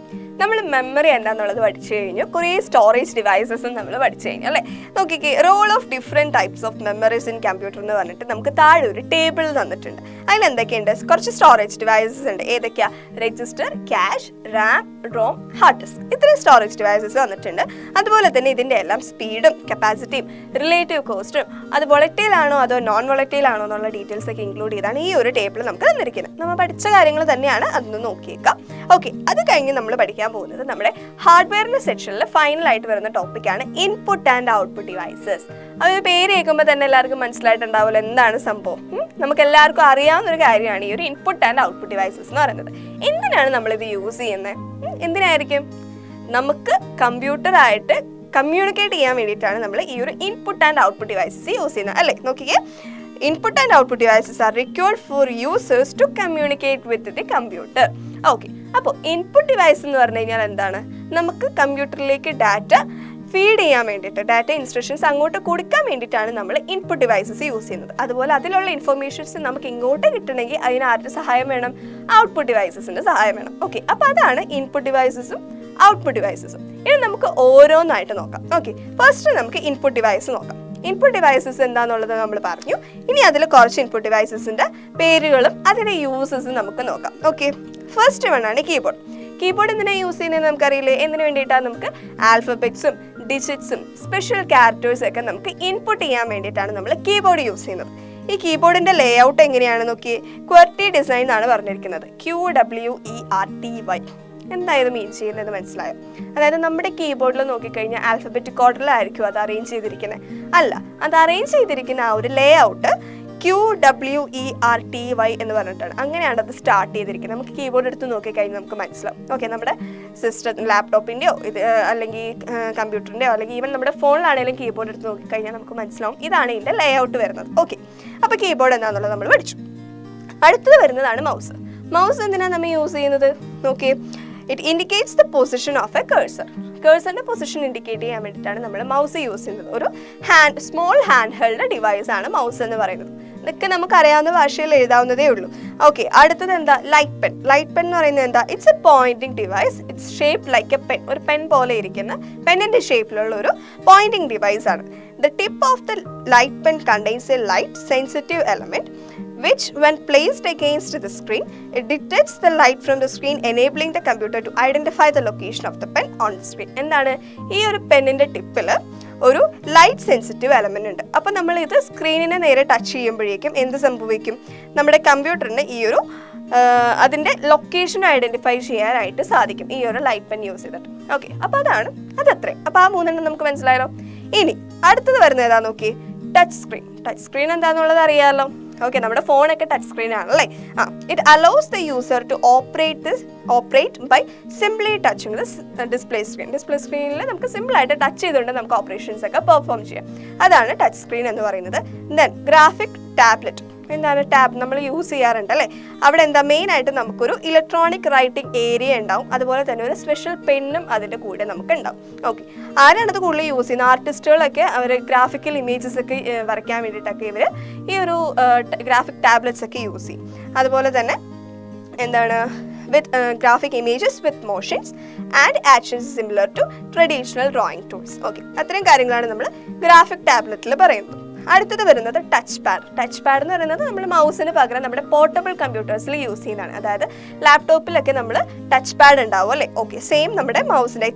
നമ്മൾ മെമ്മറി എന്താണെന്നുള്ളത് പഠിച്ചു കഴിഞ്ഞു, കുറേ സ്റ്റോറേജ് ഡിവൈസസും നമ്മൾ പഠിച്ചു കഴിഞ്ഞു അല്ലേ. നോക്കിക്കേ, role of different types of memories in computer എന്ന് പറഞ്ഞിട്ട് നമുക്ക് താഴെ ഒരു ടേബിൾ തന്നിട്ടുണ്ട്. അതിൽ എന്തൊക്കെയുണ്ട്? കുറച്ച് സ്റ്റോറേജ് ഡിവൈസസ് ഉണ്ട്. ഏതൊക്കെയാ? Register, cache, RAM, ROM, hard disk, ഇത്രയും സ്റ്റോറേജ് ഡിവൈസസ് വന്നിട്ടുണ്ട്. അതുപോലെ തന്നെ ഇതിൻ്റെ എല്ലാം സ്പീഡും കപ്പാസിറ്റിയും റിലേറ്റീവ് കോസ്റ്റും അത് വോളറ്റൈൽ ആണോ അതോ നോൺ വോളറ്റൈൽ ആണോ എന്നുള്ള ഡീറ്റെയിൽസ് ഒക്കെ ഇൻക്ലൂഡ് ചെയ്താണ് ഈ ഒരു ടേബിൾ നമുക്ക് തന്നിരിക്കുന്നത്. നമ്മൾ പഠിച്ച കാര്യങ്ങൾ തന്നെയാണ്, അതൊന്ന് നോക്കിയേക്കാം. ഓക്കെ, അത് കഴിഞ്ഞ് നമ്മൾ പഠിക്കാൻ പോകുന്നത് നമ്മുടെ ഹാർഡ്വെയറിന്റെ സെക്ഷനിൽ ഫൈനലായിട്ട് വരുന്ന ടോപ്പിക്കാണ് ഇൻപുട്ട് ആൻഡ് ഔട്ട്പുട്ട് ഡിവൈസസ്. അതൊരു പേര് കേൾക്കുമ്പോൾ തന്നെ എല്ലാവർക്കും മനസ്സിലായിട്ടുണ്ടാവുമല്ലോ എന്താണ് സംഭവം. നമുക്ക് എല്ലാവർക്കും അറിയാവുന്ന ഒരു കാര്യമാണ് ഈ ഒരു ഇൻപുട്ട് ആൻഡ് ഔട്ട്പുട്ട് ഡിവൈസസ് എന്ന് പറയുന്നത്. എന്തിനാണ് നമ്മളിത് യൂസ് ചെയ്യുന്നത്? എന്തിനായിരിക്കും? നമുക്ക് കമ്പ്യൂട്ടറായിട്ട് കമ്മ്യൂണിക്കേറ്റ് ചെയ്യാൻ വേണ്ടിയിട്ടാണ് നമ്മൾ ഈ ഒരു input and output devices use ചെയ്യുന്നത് അല്ലേ. നോക്കിക്കേ, input and output devices are required for users to communicate with the computer. Okay, അപ്പോൾ ഇൻപുട്ട് ഡിവൈസ് എന്ന് പറഞ്ഞു കഴിഞ്ഞാൽ എന്താണ്? നമുക്ക് കമ്പ്യൂട്ടറിലേക്ക് ഡാറ്റ ഫീഡ് ചെയ്യാൻ വേണ്ടിയിട്ട്, ഡാറ്റ ഇൻസ്ട്രക്ഷൻസ് അങ്ങോട്ട് കൊടുക്കാൻ വേണ്ടിയിട്ടാണ് നമ്മൾ ഇൻപുട്ട് ഡിവൈസസ് യൂസ് ചെയ്യുന്നത്. അതുപോലെ അതിലുള്ള ഇൻഫർമേഷൻസ് നമുക്ക് ഇങ്ങോട്ട് കിട്ടണമെങ്കിൽ അതിന് ആരുടെ സഹായം വേണം? ഔട്ട്പുട്ട് ഡിവൈസസിൻ്റെ സഹായം വേണം. ഓക്കെ, അപ്പോൾ അതാണ് ഇൻപുട്ട് ഡിവൈസസും ഔട്ട്പുട്ട് ഡിവൈസസും. ഇനി നമുക്ക് ഓരോന്നായിട്ട് നോക്കാം. ഓക്കെ, ഫസ്റ്റ് നമുക്ക് ഇൻപുട്ട് ഡിവൈസ് നോക്കാം. ഇൻപുട്ട് ഡിവൈസസ് എന്താണെന്നുള്ളത് നമ്മൾ പറഞ്ഞു. ഇനി അതിൽ കുറച്ച് ഇൻപുട്ട് ഡിവൈസസിൻ്റെ പേരുകളും അതിൻ്റെ യൂസസും നമുക്ക് നോക്കാം. ഓക്കെ, ഫസ്റ്റ് വൺ ആണ് കീബോർഡ്. കീബോർഡ് എന്തിനാണ് യൂസ് ചെയ്യുന്നത് നമുക്കറിയില്ലേ? എന്തിനു വേണ്ടിയിട്ടാണ്? നമുക്ക് ആൽഫബറ്റ്സും ഡിജിറ്റ്സും സ്പെഷ്യൽ ക്യാരക്ടേഴ്സും ഒക്കെ നമുക്ക് ഇൻപുട്ട് ചെയ്യാൻ വേണ്ടിയിട്ടാണ് നമ്മൾ കീബോർഡ് യൂസ് ചെയ്യുന്നത്. ഈ കീബോർഡിൻ്റെ ലേ ഔട്ട് എങ്ങനെയാണ് നോക്കി? ക്വർട്ടി ഡിസൈൻ എന്നാണ് പറഞ്ഞിരിക്കുന്നത്. QWERTY. എന്തായത് മീൻ ചെയ്യുന്നത് മനസ്സിലായോ? അതായത് നമ്മുടെ കീബോർഡിൽ നോക്കിക്കഴിഞ്ഞാൽ ആൽഫബറ്റിക് ഓർഡറിലായിരിക്കും അത് അറേഞ്ച് ചെയ്തിരിക്കുന്നത്. അല്ല, അത് അറേഞ്ച് ചെയ്തിരിക്കുന്ന ആ ഒരു ലേ ഔട്ട് QWERTY എന്ന് പറഞ്ഞിട്ടാണ്. അങ്ങനെയാണ് അത് സ്റ്റാർട്ട് ചെയ്തിരിക്കുന്നത്. നമുക്ക് കീബോർഡ് എടുത്ത് നോക്കിക്കഴിഞ്ഞാൽ നമുക്ക് മനസ്സിലാവും. ഓക്കെ, നമ്മുടെ ലാപ്ടോപ്പിൻ്റെയോ ഇത് അല്ലെങ്കിൽ കമ്പ്യൂട്ടറിൻ്റെയോ അല്ലെങ്കിൽ ഈവൻ നമ്മുടെ ഫോണിലാണെങ്കിലും കീബോർഡ് എടുത്ത് നോക്കിക്കഴിഞ്ഞാൽ നമുക്ക് മനസ്സിലാവും ഇതാണ് ഇതിൻ്റെ ലേ ഔട്ട് വരുന്നത്. ഓക്കെ, അപ്പോൾ കീബോർഡ് എന്താണെന്നുള്ളത് നമ്മൾ പഠിച്ചു. അടുത്തത് വരുന്നതാണ് മൗസ്. മൗസ് എന്തിനാണ് നമ്മൾ യൂസ് ചെയ്യുന്നത്? നോക്കി, it indicates the position of a cursor. കഴ്സറിൻ്റെ പൊസിഷൻ ഇൻഡിക്കേറ്റ് ചെയ്യാൻ വേണ്ടിയിട്ടാണ് നമ്മൾ മൗസ് യൂസ് ചെയ്യുന്നത്. ഒരു സ്മോൾ ഹാൻഡ് ഹെൽഡ് ഡിവൈസ് ആണ് മൗസ് എന്ന് പറയുന്നത്. ഇതൊക്കെ നമുക്കറിയാവുന്ന ഭാഷയിൽ എഴുതാവുന്നതേ ഉള്ളൂ. ഓക്കെ, അടുത്തത് എന്താ? Light pen. ലൈറ്റ് പെൻ എന്ന് പറയുന്നത് എന്താ? It's A Poynting device. It's shape like A pen. ഒരു പെൻ പോലെ ഇരിക്കുന്ന പെന്നിൻ്റെ ഷേപ്പിലുള്ള ഒരു പോയിന്റിംഗ് ഡിവൈസ് ആണ്. The tip of the light pen contains A light sensitive element which when placed against the screen, it detects the light from the screen, enabling the computer to identify the location of the pen on the screen. എന്താണ്? ഈ ഒരു പെന്നിൻ്റെ ടിപ്പിൽ ഒരു light sensitive element ഉണ്ട്. അപ്പോൾ നമ്മൾ ഇത് സ്ക്രീനിനെ നേരെ ടച്ച് ചെയ്യുമ്പോഴേക്കും എന്ത് സംഭവിക്കും? നമ്മുടെ കമ്പ്യൂട്ടറിന് ഈ ഒരു അതിൻ്റെ ലൊക്കേഷൻ ഐഡൻറ്റിഫൈ ചെയ്യാനായിട്ട് സാധിക്കും ഈ ഒരു ലൈറ്റ് പെൻ യൂസ് ചെയ്തിട്ട്. ഓക്കെ, അപ്പോൾ അതത്രയും. അപ്പോൾ ആ മൂന്നെണ്ണം നമുക്ക് മനസ്സിലായല്ലോ. ഇനി അടുത്തത് വരുന്നത് ഏതാ നോക്കി? Touch screen. ടച്ച് സ്ക്രീൻ എന്താണെന്നുള്ളത് അറിയാമല്ലോ. ഓക്കെ, നമ്മുടെ ഫോണൊക്കെ ടച്ച് സ്ക്രീൻ ആണല്ലേ. It allows the user to operate by simply touching the display screen. Display സ്ക്രീനിൽ നമുക്ക് സിമ്പിളായിട്ട് ടച്ച് ചെയ്തുകൊണ്ട് നമുക്ക് ഓപ്പറേഷൻസ് ഒക്കെ പെർഫോം ചെയ്യാം. അതാണ് ടച്ച് സ്ക്രീൻ എന്ന് പറയുന്നത്. Then graphic tablet. എന്താണ്? ടാബ് നമ്മൾ യൂസ് ചെയ്യാറുണ്ട് അല്ലേ. അവിടെ എന്താ മെയിനായിട്ട് നമുക്കൊരു ഇലക്ട്രോണിക് റൈറ്റിംഗ് ഏരിയ ഉണ്ടാവും. അതുപോലെ തന്നെ ഒരു സ്പെഷ്യൽ പെന്നും അതിൻ്റെ കൂടെ നമുക്ക് ഉണ്ടാവും. ഓക്കെ, ആരാണത് കൂടുതൽ യൂസ് ചെയ്യുന്നത്? ആർട്ടിസ്റ്റുകളൊക്കെ അവർ ഗ്രാഫിക്കൽ ഇമേജസ് ഒക്കെ വരയ്ക്കാൻ വേണ്ടിയിട്ടൊക്കെ ഇവർ ഈ ഒരു ഗ്രാഫിക് ടാബ്ലറ്റ്സ് ഒക്കെ യൂസ് ചെയ്യും. അതുപോലെ തന്നെ എന്താണ്? With graphic images with motions and actions similar to traditional drawing tools. Okay, അത്രയും കാര്യങ്ങളാണ് നമ്മൾ ഗ്രാഫിക് ടാബ്ലറ്റിൽ പറയുന്നത്. അടുത്തത് വരുന്നത് ടച്ച് പാഡ്. ടച്ച് പാഡ് എന്ന് പറയുന്നത് നമ്മൾ മൗസിന് പകരം നമ്മുടെ പോർട്ടബിൾ കമ്പ്യൂട്ടേഴ്സിൽ യൂസ് ചെയ്യുന്നതാണ്. അതായത് ലാപ്ടോപ്പിലൊക്കെ നമ്മൾ ടച്ച് പാഡ് ഉണ്ടാവും അല്ലേ. ഓക്കെ, സെയിം നമ്മുടെ മൗസിൻ്റെ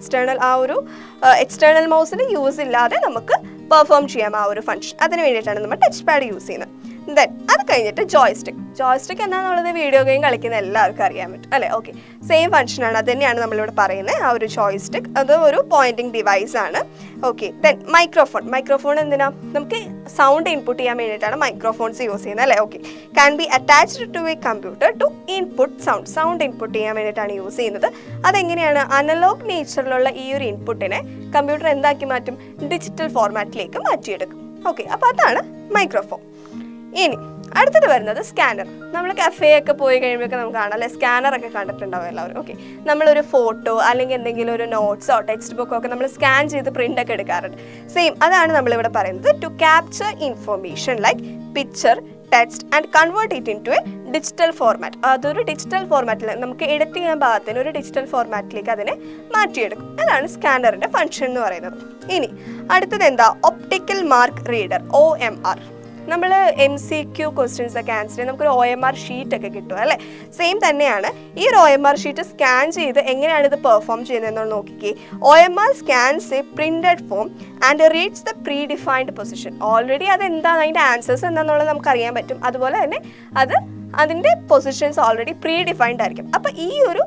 എക്സ്റ്റേണൽ മൗസിന് യൂസ് ഇല്ലാതെ നമുക്ക് പെർഫോം ചെയ്യാം ആ ഒരു ഫംഗ്ഷൻ. അതിന് വേണ്ടിയിട്ടാണ് നമ്മൾ ടച്ച് പാഡ് യൂസ് ചെയ്യുന്നത്. ദെൻ അത് കഴിഞ്ഞിട്ട് ജോയ്സ്റ്റിക്. ജോയ്സ്റ്റിക് എന്താണെന്നുള്ളത് വീഡിയോ ഗെയിം കളിക്കുന്ന എല്ലാവർക്കും അറിയാൻ പറ്റും അല്ലേ. ഓക്കെ, സെയിം ഫംഗ്ഷനാണ്. അത് തന്നെയാണ് നമ്മളിവിടെ പറയുന്നത്. ആ ഒരു ജോയ്സ്റ്റിക് അത് ഒരു പോയിന്റിംഗ് ഡിവൈസ് ആണ്. Okay, then microphone. മൈക്രോഫോൺ എന്തിനാ? നമുക്ക് സൗണ്ട് ഇൻപുട്ട് ചെയ്യാൻ വേണ്ടിയിട്ടാണ് മൈക്രോഫോൺസ് യൂസ് ചെയ്യുന്നത് അല്ലേ. Okay, can be attached to a computer to input sound input ചെയ്യാൻ വേണ്ടിയിട്ടാണ് യൂസ് ചെയ്യുന്നത്. അതെങ്ങനെയാണ്? അനലോഗ് നേച്ചറിലുള്ള ഈ ഒരു ഇൻപുട്ടിനെ കമ്പ്യൂട്ടർ എന്താക്കി മാറ്റും? ഡിജിറ്റൽ ഫോർമാറ്റിലേക്ക് മാറ്റിയെടുക്കും. ഓക്കെ, അപ്പോൾ അതാണ് മൈക്രോഫോൺ. ഇനി അടുത്തത് വരുന്നത് സ്കാനർ. നമ്മൾ കഫേ ഒക്കെ പോയി കഴിയുമ്പോഴൊക്കെ നമുക്ക് കാണാം അല്ലെ, സ്കാനറൊക്കെ കണ്ടിട്ടുണ്ടാവും എല്ലാവരും. ഓക്കെ, നമ്മളൊരു ഫോട്ടോ അല്ലെങ്കിൽ എന്തെങ്കിലും ഒരു നോട്ട്സോ ടെക്സ്റ്റ് ബുക്കോ ഒക്കെ നമ്മൾ സ്കാൻ ചെയ്ത് പ്രിന്റ് ഒക്കെ എടുക്കാറുണ്ട്. സെയിം അതാണ് നമ്മളിവിടെ പറയുന്നത്. To capture information like picture, text and convert it into a digital format. അതൊരു ഡിജിറ്റൽ ഫോർമാറ്റിൽ നമുക്ക് എഡിറ്റ് ചെയ്യാൻ പാകത്തിന് ഒരു ഡിജിറ്റൽ ഫോർമാറ്റിലേക്ക് അതിനെ മാറ്റിയെടുക്കും. അതാണ് സ്കാനറിൻ്റെ ഫംഗ്ഷൻ എന്ന് പറയുന്നത്. ഇനി അടുത്തത് എന്താ? Optical mark reader, OMR. നമ്മൾ MCQ ക്വസ്റ്റ്യൻസ് ഒക്കെ ആൻസർ ചെയ്ത് നമുക്കൊരു OMR ഷീറ്റ് ഒക്കെ കിട്ടും അല്ലേ? സെയിം തന്നെയാണ്. ഈ ഒരു OMR ഷീറ്റ് സ്കാൻ ചെയ്ത് എങ്ങനെയാണ് ഇത് പെർഫോം ചെയ്യുന്നതെന്ന് നോക്കിക്കേ. OMR scans A printed form and reads the pre defined position. Already അതെന്താണ്, അതിൻ്റെ ആൻസേഴ്സ് എന്താണെന്നുള്ളത് നമുക്ക് അറിയാൻ പറ്റും. അതുപോലെ തന്നെ അതിൻ്റെ പൊസിഷൻസ് ഓൾറെഡി പ്രീ ഡിഫൈൻഡ് ആയിരിക്കും. അപ്പോൾ ഈ ഒരു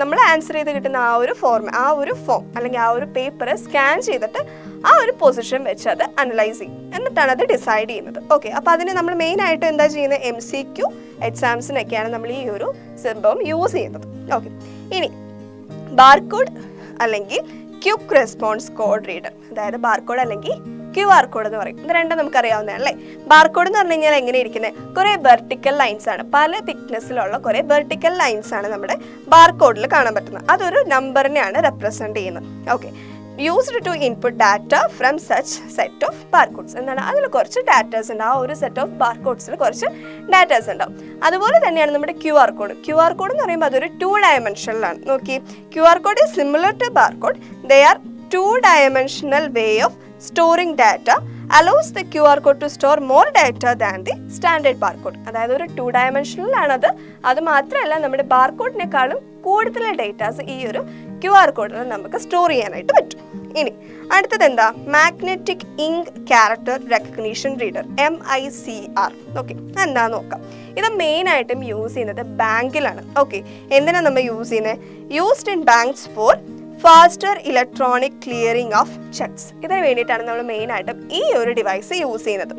നമ്മൾ ആൻസർ ചെയ്ത് കിട്ടുന്ന ആ ഒരു ഫോം അല്ലെങ്കിൽ ആ ഒരു പേപ്പർ സ്കാൻ ചെയ്തിട്ട് ആ ഒരു പൊസിഷൻ വെച്ച് അത് അനലൈസ് ചെയ്യും. എന്നിട്ടാണ് അത് ഡിസൈഡ് ചെയ്യുന്നത്. ഓക്കെ, അപ്പോൾ അതിന് നമ്മൾ മെയിനായിട്ട് എന്താ ചെയ്യുന്നത്? MCQ എക്സാംസിനൊക്കെയാണ് നമ്മൾ ഈ ഒരു സംഭവം യൂസ് ചെയ്യുന്നത്. ഓക്കെ, ഇനി ബാർകോഡ് അല്ലെങ്കിൽ ക്വിക്ക് റെസ്പോൺസ് കോഡ് റീഡർ, അതായത് ബാർകോഡ് അല്ലെങ്കിൽ QR കോഡ് എന്ന് പറയും. ഇത് രണ്ടും നമുക്കറിയാവുന്നതാണല്ലേ. ബാർകോഡ് എന്ന് പറഞ്ഞു കഴിഞ്ഞാൽ എങ്ങനെ ഇരിക്കുന്നത്? കുറേ വെർട്ടിക്കൽ ലൈൻസ് ആണ്, പല തിക്നെസ്സിലുള്ള കുറേ വെർട്ടിക്കൽ ലൈൻസ് ആണ് നമ്മുടെ ബാർകോഡിൽ കാണാൻ പറ്റുന്നത്. അതൊരു നമ്പറിനെയാണ് റെപ്രസെൻറ്റ് ചെയ്യുന്നത്. Okay, used to input data from such set of barcodes. എന്താണ്? അതിൽ കുറച്ച് ഡാറ്റാസ് ഉണ്ട്. ആ ഒരു സെറ്റ് ഓഫ് ബാർകോഡ്സിൽ കുറച്ച് ഡാറ്റാസ് ഉണ്ടാവും. അതുപോലെ തന്നെയാണ് നമ്മുടെ QR കോഡ്. QR കോഡ് എന്ന് പറയുമ്പോൾ അതൊരു 2 ഡയമെൻഷനിലാണ്. നോക്കി, QR code is similar to barcode. They are 2 dimensional way of storing data allows the QR code to store more data than the standard barcode. അതായത് ഒരു 2 ഡയമെൻഷനിലാണത്. അത് മാത്രമല്ല നമ്മുടെ ബാർകോഡിനേക്കാളും കൂടുതൽ ഡേറ്റാസ് ഈ ഒരു QR കോഡിൽ നമുക്ക് സ്റ്റോർ ചെയ്യാനായിട്ട് പറ്റും. ഇനി അടുത്തത് എന്താ? Magnetic ink character recognition reader, MICR. Okay, എന്താന്ന് നോക്കാം. ഇത് മെയിനായിട്ടും യൂസ് ചെയ്യുന്നത് ബാങ്കിലാണ്. ഓക്കെ, എന്തിനാണ് നമ്മൾ യൂസ് ചെയ്യുന്നത്? Used in banks for faster electronic clearing of cheques. ഇതിന് വേണ്ടിയിട്ടാണ് നമ്മൾ മെയിനായിട്ടും ഈ ഒരു ഡിവൈസ് യൂസ് ചെയ്യുന്നത്.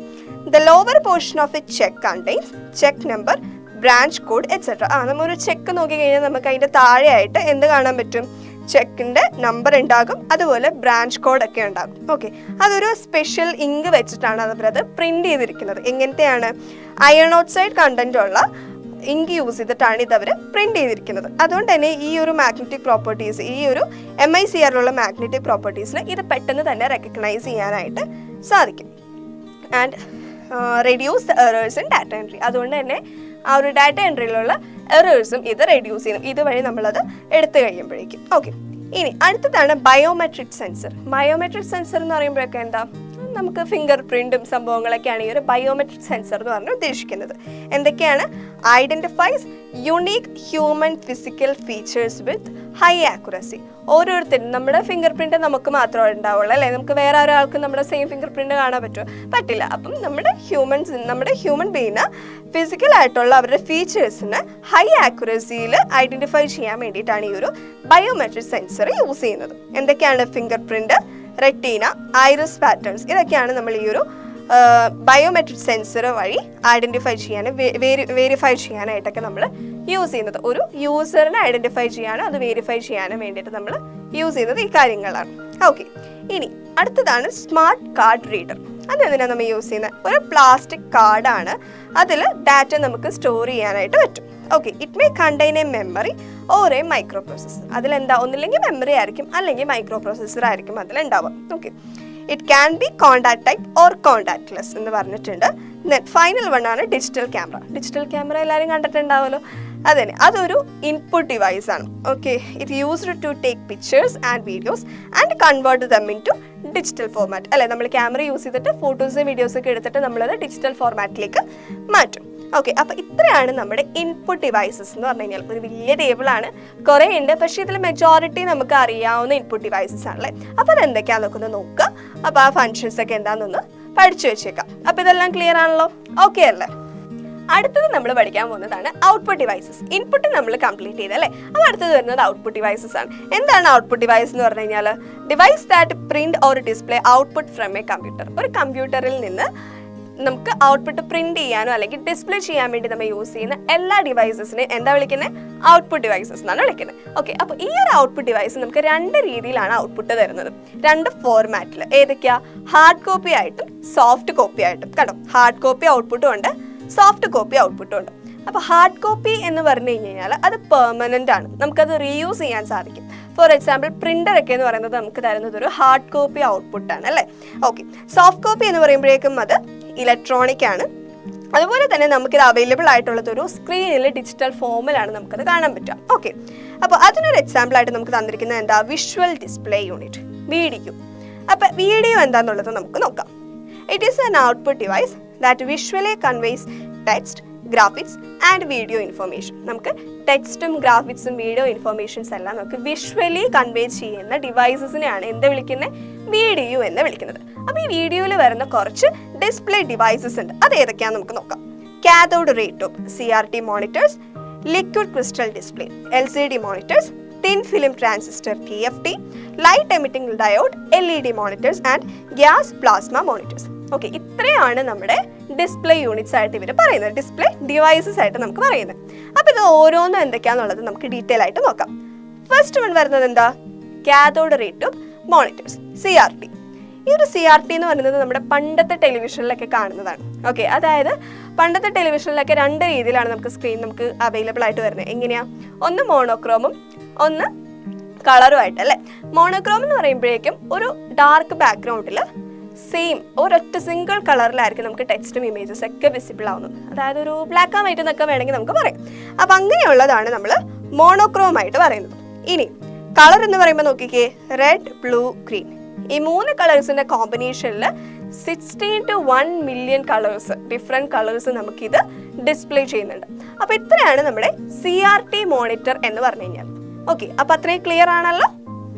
The lower portion of a cheque contains cheque number, branch code etcetera. നമ്മളൊരു ചെക്ക് നോക്കിക്കഴിഞ്ഞാൽ നമുക്ക് അതിൻ്റെ താഴെയായിട്ട് എന്ത് കാണാൻ പറ്റും? ചെക്കിൻ്റെ നമ്പർ ഉണ്ടാകും, അതുപോലെ ബ്രാഞ്ച് കോഡൊക്കെ ഉണ്ടാകും. ഓക്കെ, അതൊരു സ്പെഷ്യൽ ഇങ്ക് വെച്ചിട്ടാണ് അവരത് പ്രിന്റ് ചെയ്തിരിക്കുന്നത്. എങ്ങനത്തെയാണ്? അയൺ ഓക്സൈഡ് കണ്ടന്റ് ഉള്ള ഇങ്ക് യൂസ് ചെയ്തിട്ടാണ് ഇതവർ പ്രിന്റ് ചെയ്തിരിക്കുന്നത്. അതുകൊണ്ട് തന്നെ ഈ ഒരു മാഗ്നറ്റിക് പ്രോപ്പർട്ടീസ്, ഈ ഒരു MICRലുള്ള മാഗ്നറ്റിക് പ്രോപ്പർട്ടീസിൽ ഇത് പെട്ടെന്ന് തന്നെ റെക്കഗ്നൈസ് ചെയ്യാനായിട്ട് സാധിക്കും. And reduce the errors in data entry. അതുകൊണ്ട് തന്നെ ആ ഒരു ഡാറ്റ എൻട്രിയിലുള്ള എറേഴ്സും ഇത് റെഡ്യൂസ് ചെയ്യും ഇതുവഴി നമ്മളത് എടുത്തു കഴിയുമ്പോഴേക്കും. ഓക്കെ, ഇനി അടുത്തതാണ് ബയോമെട്രിക് സെൻസർ. ബയോമെട്രിക് സെൻസർ എന്ന് പറയുമ്പോഴൊക്കെ എന്താ? നമുക്ക് ഫിംഗർ പ്രിന്റും സംഭവങ്ങളൊക്കെയാണ് ഈ ഒരു ബയോമെട്രിക് സെൻസർ എന്ന് പറഞ്ഞ് ഉദ്ദേശിക്കുന്നത്. എന്തൊക്കെയാണ്? Identifies unique human physical features with high accuracy. ഓരോരുത്തരും നമ്മുടെ ഫിംഗർ പ്രിന്റ് നമുക്ക് മാത്രമേ ഉണ്ടാവുള്ളൂ അല്ലേ? നമുക്ക് വേറെ ഒരാൾക്ക് നമ്മുടെ സെയിം ഫിംഗർ പ്രിന്റ് കാണാൻ പറ്റുമോ? പറ്റില്ല. അപ്പം നമ്മുടെ ഹ്യൂമൻ ബീയിന് ഫിസിക്കലായിട്ടുള്ള അവരുടെ ഫീച്ചേഴ്സിന് ഹൈ ആക്യുറസിയിൽ ഐഡന്റിഫൈ ചെയ്യാൻ വേണ്ടിയിട്ടാണ് ഈ ഒരു ബയോമെട്രിക് സെൻസർ യൂസ് ചെയ്യുന്നത്. എന്തൊക്കെയാണ്? Finger print, retina, iris patterns. ഇതൊക്കെയാണ് നമ്മൾ ഈ ഒരു ബയോമെട്രിക് സെൻസർ വഴി ഐഡന്റിഫൈ ചെയ്യാനും വെരിഫൈ ചെയ്യാനായിട്ടൊക്കെ നമ്മൾ യൂസ് ചെയ്യുന്നത്. ഒരു യൂസറിനെ ഐഡന്റിഫൈ ചെയ്യാനും അത് വെരിഫൈ ചെയ്യാനും വേണ്ടിയിട്ട് നമ്മൾ യൂസ് ചെയ്യുന്നത് ഈ കാര്യങ്ങളാണ്. ഓക്കെ, ഇനി അടുത്തതാണ് സ്മാർട്ട് കാർഡ് റീഡർ. അതെന്തിനാണ് നമ്മൾ യൂസ് ചെയ്യുന്നത്? ഒരു പ്ലാസ്റ്റിക് കാർഡാണ്. അതിൽ ഡാറ്റ നമുക്ക് സ്റ്റോർ ചെയ്യാനായിട്ട് പറ്റും. Okay, it may contain a memory or a micro processor. അതിലെന്താ? ഒന്നില്ലെങ്കിൽ മെമ്മറി ആയിരിക്കും, അല്ലെങ്കിൽ മൈക്രോ പ്രോസസ്സർ ആയിരിക്കും അതിലുണ്ടാവുക. Okay, it can be contact type or contactless എന്ന് പറഞ്ഞിട്ടുണ്ട്. ഫൈനൽ വൺ ആണ് ഡിജിറ്റൽ ക്യാമറ. ഡിജിറ്റൽ ക്യാമറ എല്ലാവരും കണ്ടിട്ടുണ്ടാവുമല്ലോ. അതന്നെ, അതൊരു ഇൻപുട്ട് ഡിവൈസ് ആണ്. Okay, it used to take pictures and videos and convert them into digital format. അല്ലെ, നമ്മൾ ക്യാമറ യൂസ് ചെയ്തിട്ട് ഫോട്ടോസും വീഡിയോസൊക്കെ എടുത്തിട്ട് നമ്മളത് ഡിജിറ്റൽ ഫോർമാറ്റിലേക്ക് മാറ്റും. ഓക്കെ, അപ്പോൾ ഇത്രയാണ് നമ്മുടെ ഇൻപുട്ട് ഡിവൈസസ് എന്ന് പറഞ്ഞു കഴിഞ്ഞാൽ. ഒരു വലിയ ടേബിളാണ്, കുറേ ഉണ്ട്. പക്ഷേ ഇതിൽ മെജോറിറ്റി നമുക്ക് അറിയാവുന്ന ഇൻപുട്ട് ഡിവൈസസ് ആണല്ലേ. അപ്പോൾ അതെന്തൊക്കെയാണെന്നൊക്കെ ഒന്ന് നോക്കുക. അപ്പോൾ ആ ഫങ്ഷൻസ് ഒക്കെ എന്താണെന്നൊന്ന് പഠിച്ചു വെച്ചേക്കാം. അപ്പോൾ ഇതെല്ലാം ക്ലിയർ ആണല്ലോ? ഓക്കെ അല്ലേ? അടുത്തത് നമ്മൾ പഠിക്കാൻ പോകുന്നതാണ് ഔട്ട്പുട്ട് ഡിവൈസസ്. ഇൻപുട്ട് നമ്മൾ കംപ്ലീറ്റ് ചെയ്തല്ലേ. അപ്പോൾ അടുത്തത് വരുന്നത് ഔട്ട്പുട്ട് ഡിവൈസസ് ആണ്. എന്താണ് ഔട്ട്പുട്ട് ഡിവൈസ് എന്ന് പറഞ്ഞു കഴിഞ്ഞാൽ? Device that print or display output from A computer. ഒരു കമ്പ്യൂട്ടറിൽ നിന്ന് നമുക്ക് ഔട്ട്പുട്ട് പ്രിന്റ് ചെയ്യാനോ അല്ലെങ്കിൽ ഡിസ്പ്ലേ ചെയ്യാൻ വേണ്ടി നമ്മൾ യൂസ് ചെയ്യുന്ന എല്ലാ ഡിവൈസസിനെ എന്താ വിളിക്കുന്നത്? ഔട്ട്പുട്ട് ഡിവൈസസ് എന്നാണ് വിളിക്കുന്നത്. ഓക്കെ, അപ്പോൾ ഈ ഒരു ഔട്ട്പുട്ട് ഡിവൈസ് നമുക്ക് 2 രീതിയിലാണ് ഔട്ട്പുട്ട് തരുന്നത്, 2 ഫോർമാറ്റിൽ. ഏതൊക്കെയാ? ഹാർഡ് കോപ്പി ആയിട്ടും സോഫ്റ്റ് കോപ്പി ആയിട്ടും. കണ്ടോ, ഹാർഡ് കോപ്പി ഔട്ട്പുട്ടും ഉണ്ട്, സോഫ്റ്റ് കോപ്പി ഔട്ട്പുട്ടും ഉണ്ട്. അപ്പോൾ ഹാർഡ് കോപ്പി എന്ന് പറഞ്ഞു കഴിഞ്ഞാൽ അത് പെർമനൻ്റ് ആണ്, നമുക്കത് റീയൂസ് ചെയ്യാൻ സാധിക്കും. ഫോർ എക്സാമ്പിൾ പ്രിൻ്റർ ഒക്കെ എന്ന് പറയുന്നത് നമുക്ക് തരുന്നത് ഒരു ഹാർഡ് കോപ്പി ഔട്ട്പുട്ടാണ് അല്ലേ. ഓക്കെ, സോഫ്റ്റ് കോപ്പി എന്ന് പറയുമ്പോഴേക്കും അത് ഇലക്ട്രോണിക് ആണ്. അതുപോലെ തന്നെ നമുക്കിത് അവൈലബിൾ ആയിട്ടുള്ളത് ഒരു സ്ക്രീനിൽ ഡിജിറ്റൽ ഫോമിലാണ് നമുക്കത് കാണാൻ പറ്റുക. ഓക്കെ, അപ്പോൾ അതിനൊരു എക്സാമ്പിൾ ആയിട്ട് നമുക്ക് തന്നിരിക്കുന്നത് എന്താ, വിഷ്വൽ ഡിസ്പ്ലേ യൂണിറ്റ്, വീഡിയോ. അപ്പോൾ വീഡിയോ എന്താണെന്നുള്ളത് നമുക്ക് നോക്കാം. It is an output device that visually conveys text, graphics and video information. നമുക്ക് ടെക്സ്റ്റും ഗ്രാഫിക്സും വീഡിയോ ഇൻഫർമേഷൻസ് എല്ലാം നമുക്ക് വിഷ്വലി കൺവേ ചെയ്യുന്ന ഡിവൈസസിനെയാണ് എന്ത് വിളിക്കുന്നത്, വീഡിയോ എന്ന് വിളിക്കുന്നത്. അപ്പോൾ ഈ വീഡിയോയിൽ വരുന്ന കുറച്ച് ഡിസ്പ്ലേ ഡിവൈസസ് ഉണ്ട്. അത് ഏതൊക്കെയാണെന്ന് നമുക്ക് നോക്കാം. Cathode ray tube CRT monitors, liquid crystal display LCD monitors, thin film transistor TFT, light emitting diode LED monitors and gas plasma monitors. Okay, ഇത്രയാണ് നമ്മുടെ ഡിസ്പ്ലേ യൂണിറ്റ്സ് ആയിട്ട് ഇവർ പറയുന്നത്, ഡിസ്പ്ലേ ഡിവൈസസ് ആയിട്ട് നമുക്ക് പറയുന്നത്. അപ്പോൾ ഇത് ഓരോന്നും എന്തൊക്കെയാണെന്നുള്ളത് നമുക്ക് ഡീറ്റെയിൽ ആയിട്ട് നോക്കാം. ഫസ്റ്റ് വൺ വരുന്നത് എന്താ, cathode ray tube monitors CRT. ഈ ഒരു CRT എന്ന് പറയുന്നത് നമ്മുടെ പണ്ടത്തെ ടെലിവിഷനിലൊക്കെ കാണുന്നതാണ്. ഓക്കെ, അതായത് പണ്ടത്തെ ടെലിവിഷനിലൊക്കെ രണ്ട് രീതിയിലാണ് നമുക്ക് സ്ക്രീൻ നമുക്ക് അവൈലബിൾ ആയിട്ട് വരുന്നത്. എങ്ങനെയാ, ഒന്ന് മോണോക്രോമും ഒന്ന് കളറും ആയിട്ട് അല്ലേ. മോണോക്രോം എന്ന് പറയുമ്പോഴേക്കും ഒരു ഡാർക്ക് ബാക്ക്ഗ്രൗണ്ടിൽ സെയിം ഒരൊറ്റ സിംഗിൾ കളറിലായിരിക്കും നമുക്ക് ടെക്സ്റ്റും ഇമേജസ് ഒക്കെ വിസിബിൾ ആവുന്നത്. അതായത് ഒരു ബ്ലാക്ക് ആൻഡ് വൈറ്റ് എന്നൊക്കെ വേണമെങ്കിൽ നമുക്ക് പറയാം. അപ്പം അങ്ങനെയുള്ളതാണ് നമ്മൾ മോണോക്രോം ആയിട്ട് പറയുന്നത്. ഇനി കളർ എന്ന് പറയുമ്പോൾ നോക്കിക്കേ, റെഡ്, ബ്ലൂ, ഗ്രീൻ, ഈ 3 കളേഴ്സിന്റെ കോമ്പിനേഷനിൽ 16 to 1 million colours, different colours നമുക്കിത് ഡിസ്പ്ലേ ചെയ്യുന്നുണ്ട്. അപ്പോൾ ഇത്രയാണ് നമ്മുടെ CRT മോണിറ്റർ എന്ന് പറഞ്ഞു കഴിഞ്ഞാൽ. ഓക്കെ, അപ്പോൾ അത്രയും ക്ലിയർ ആണല്ലോ.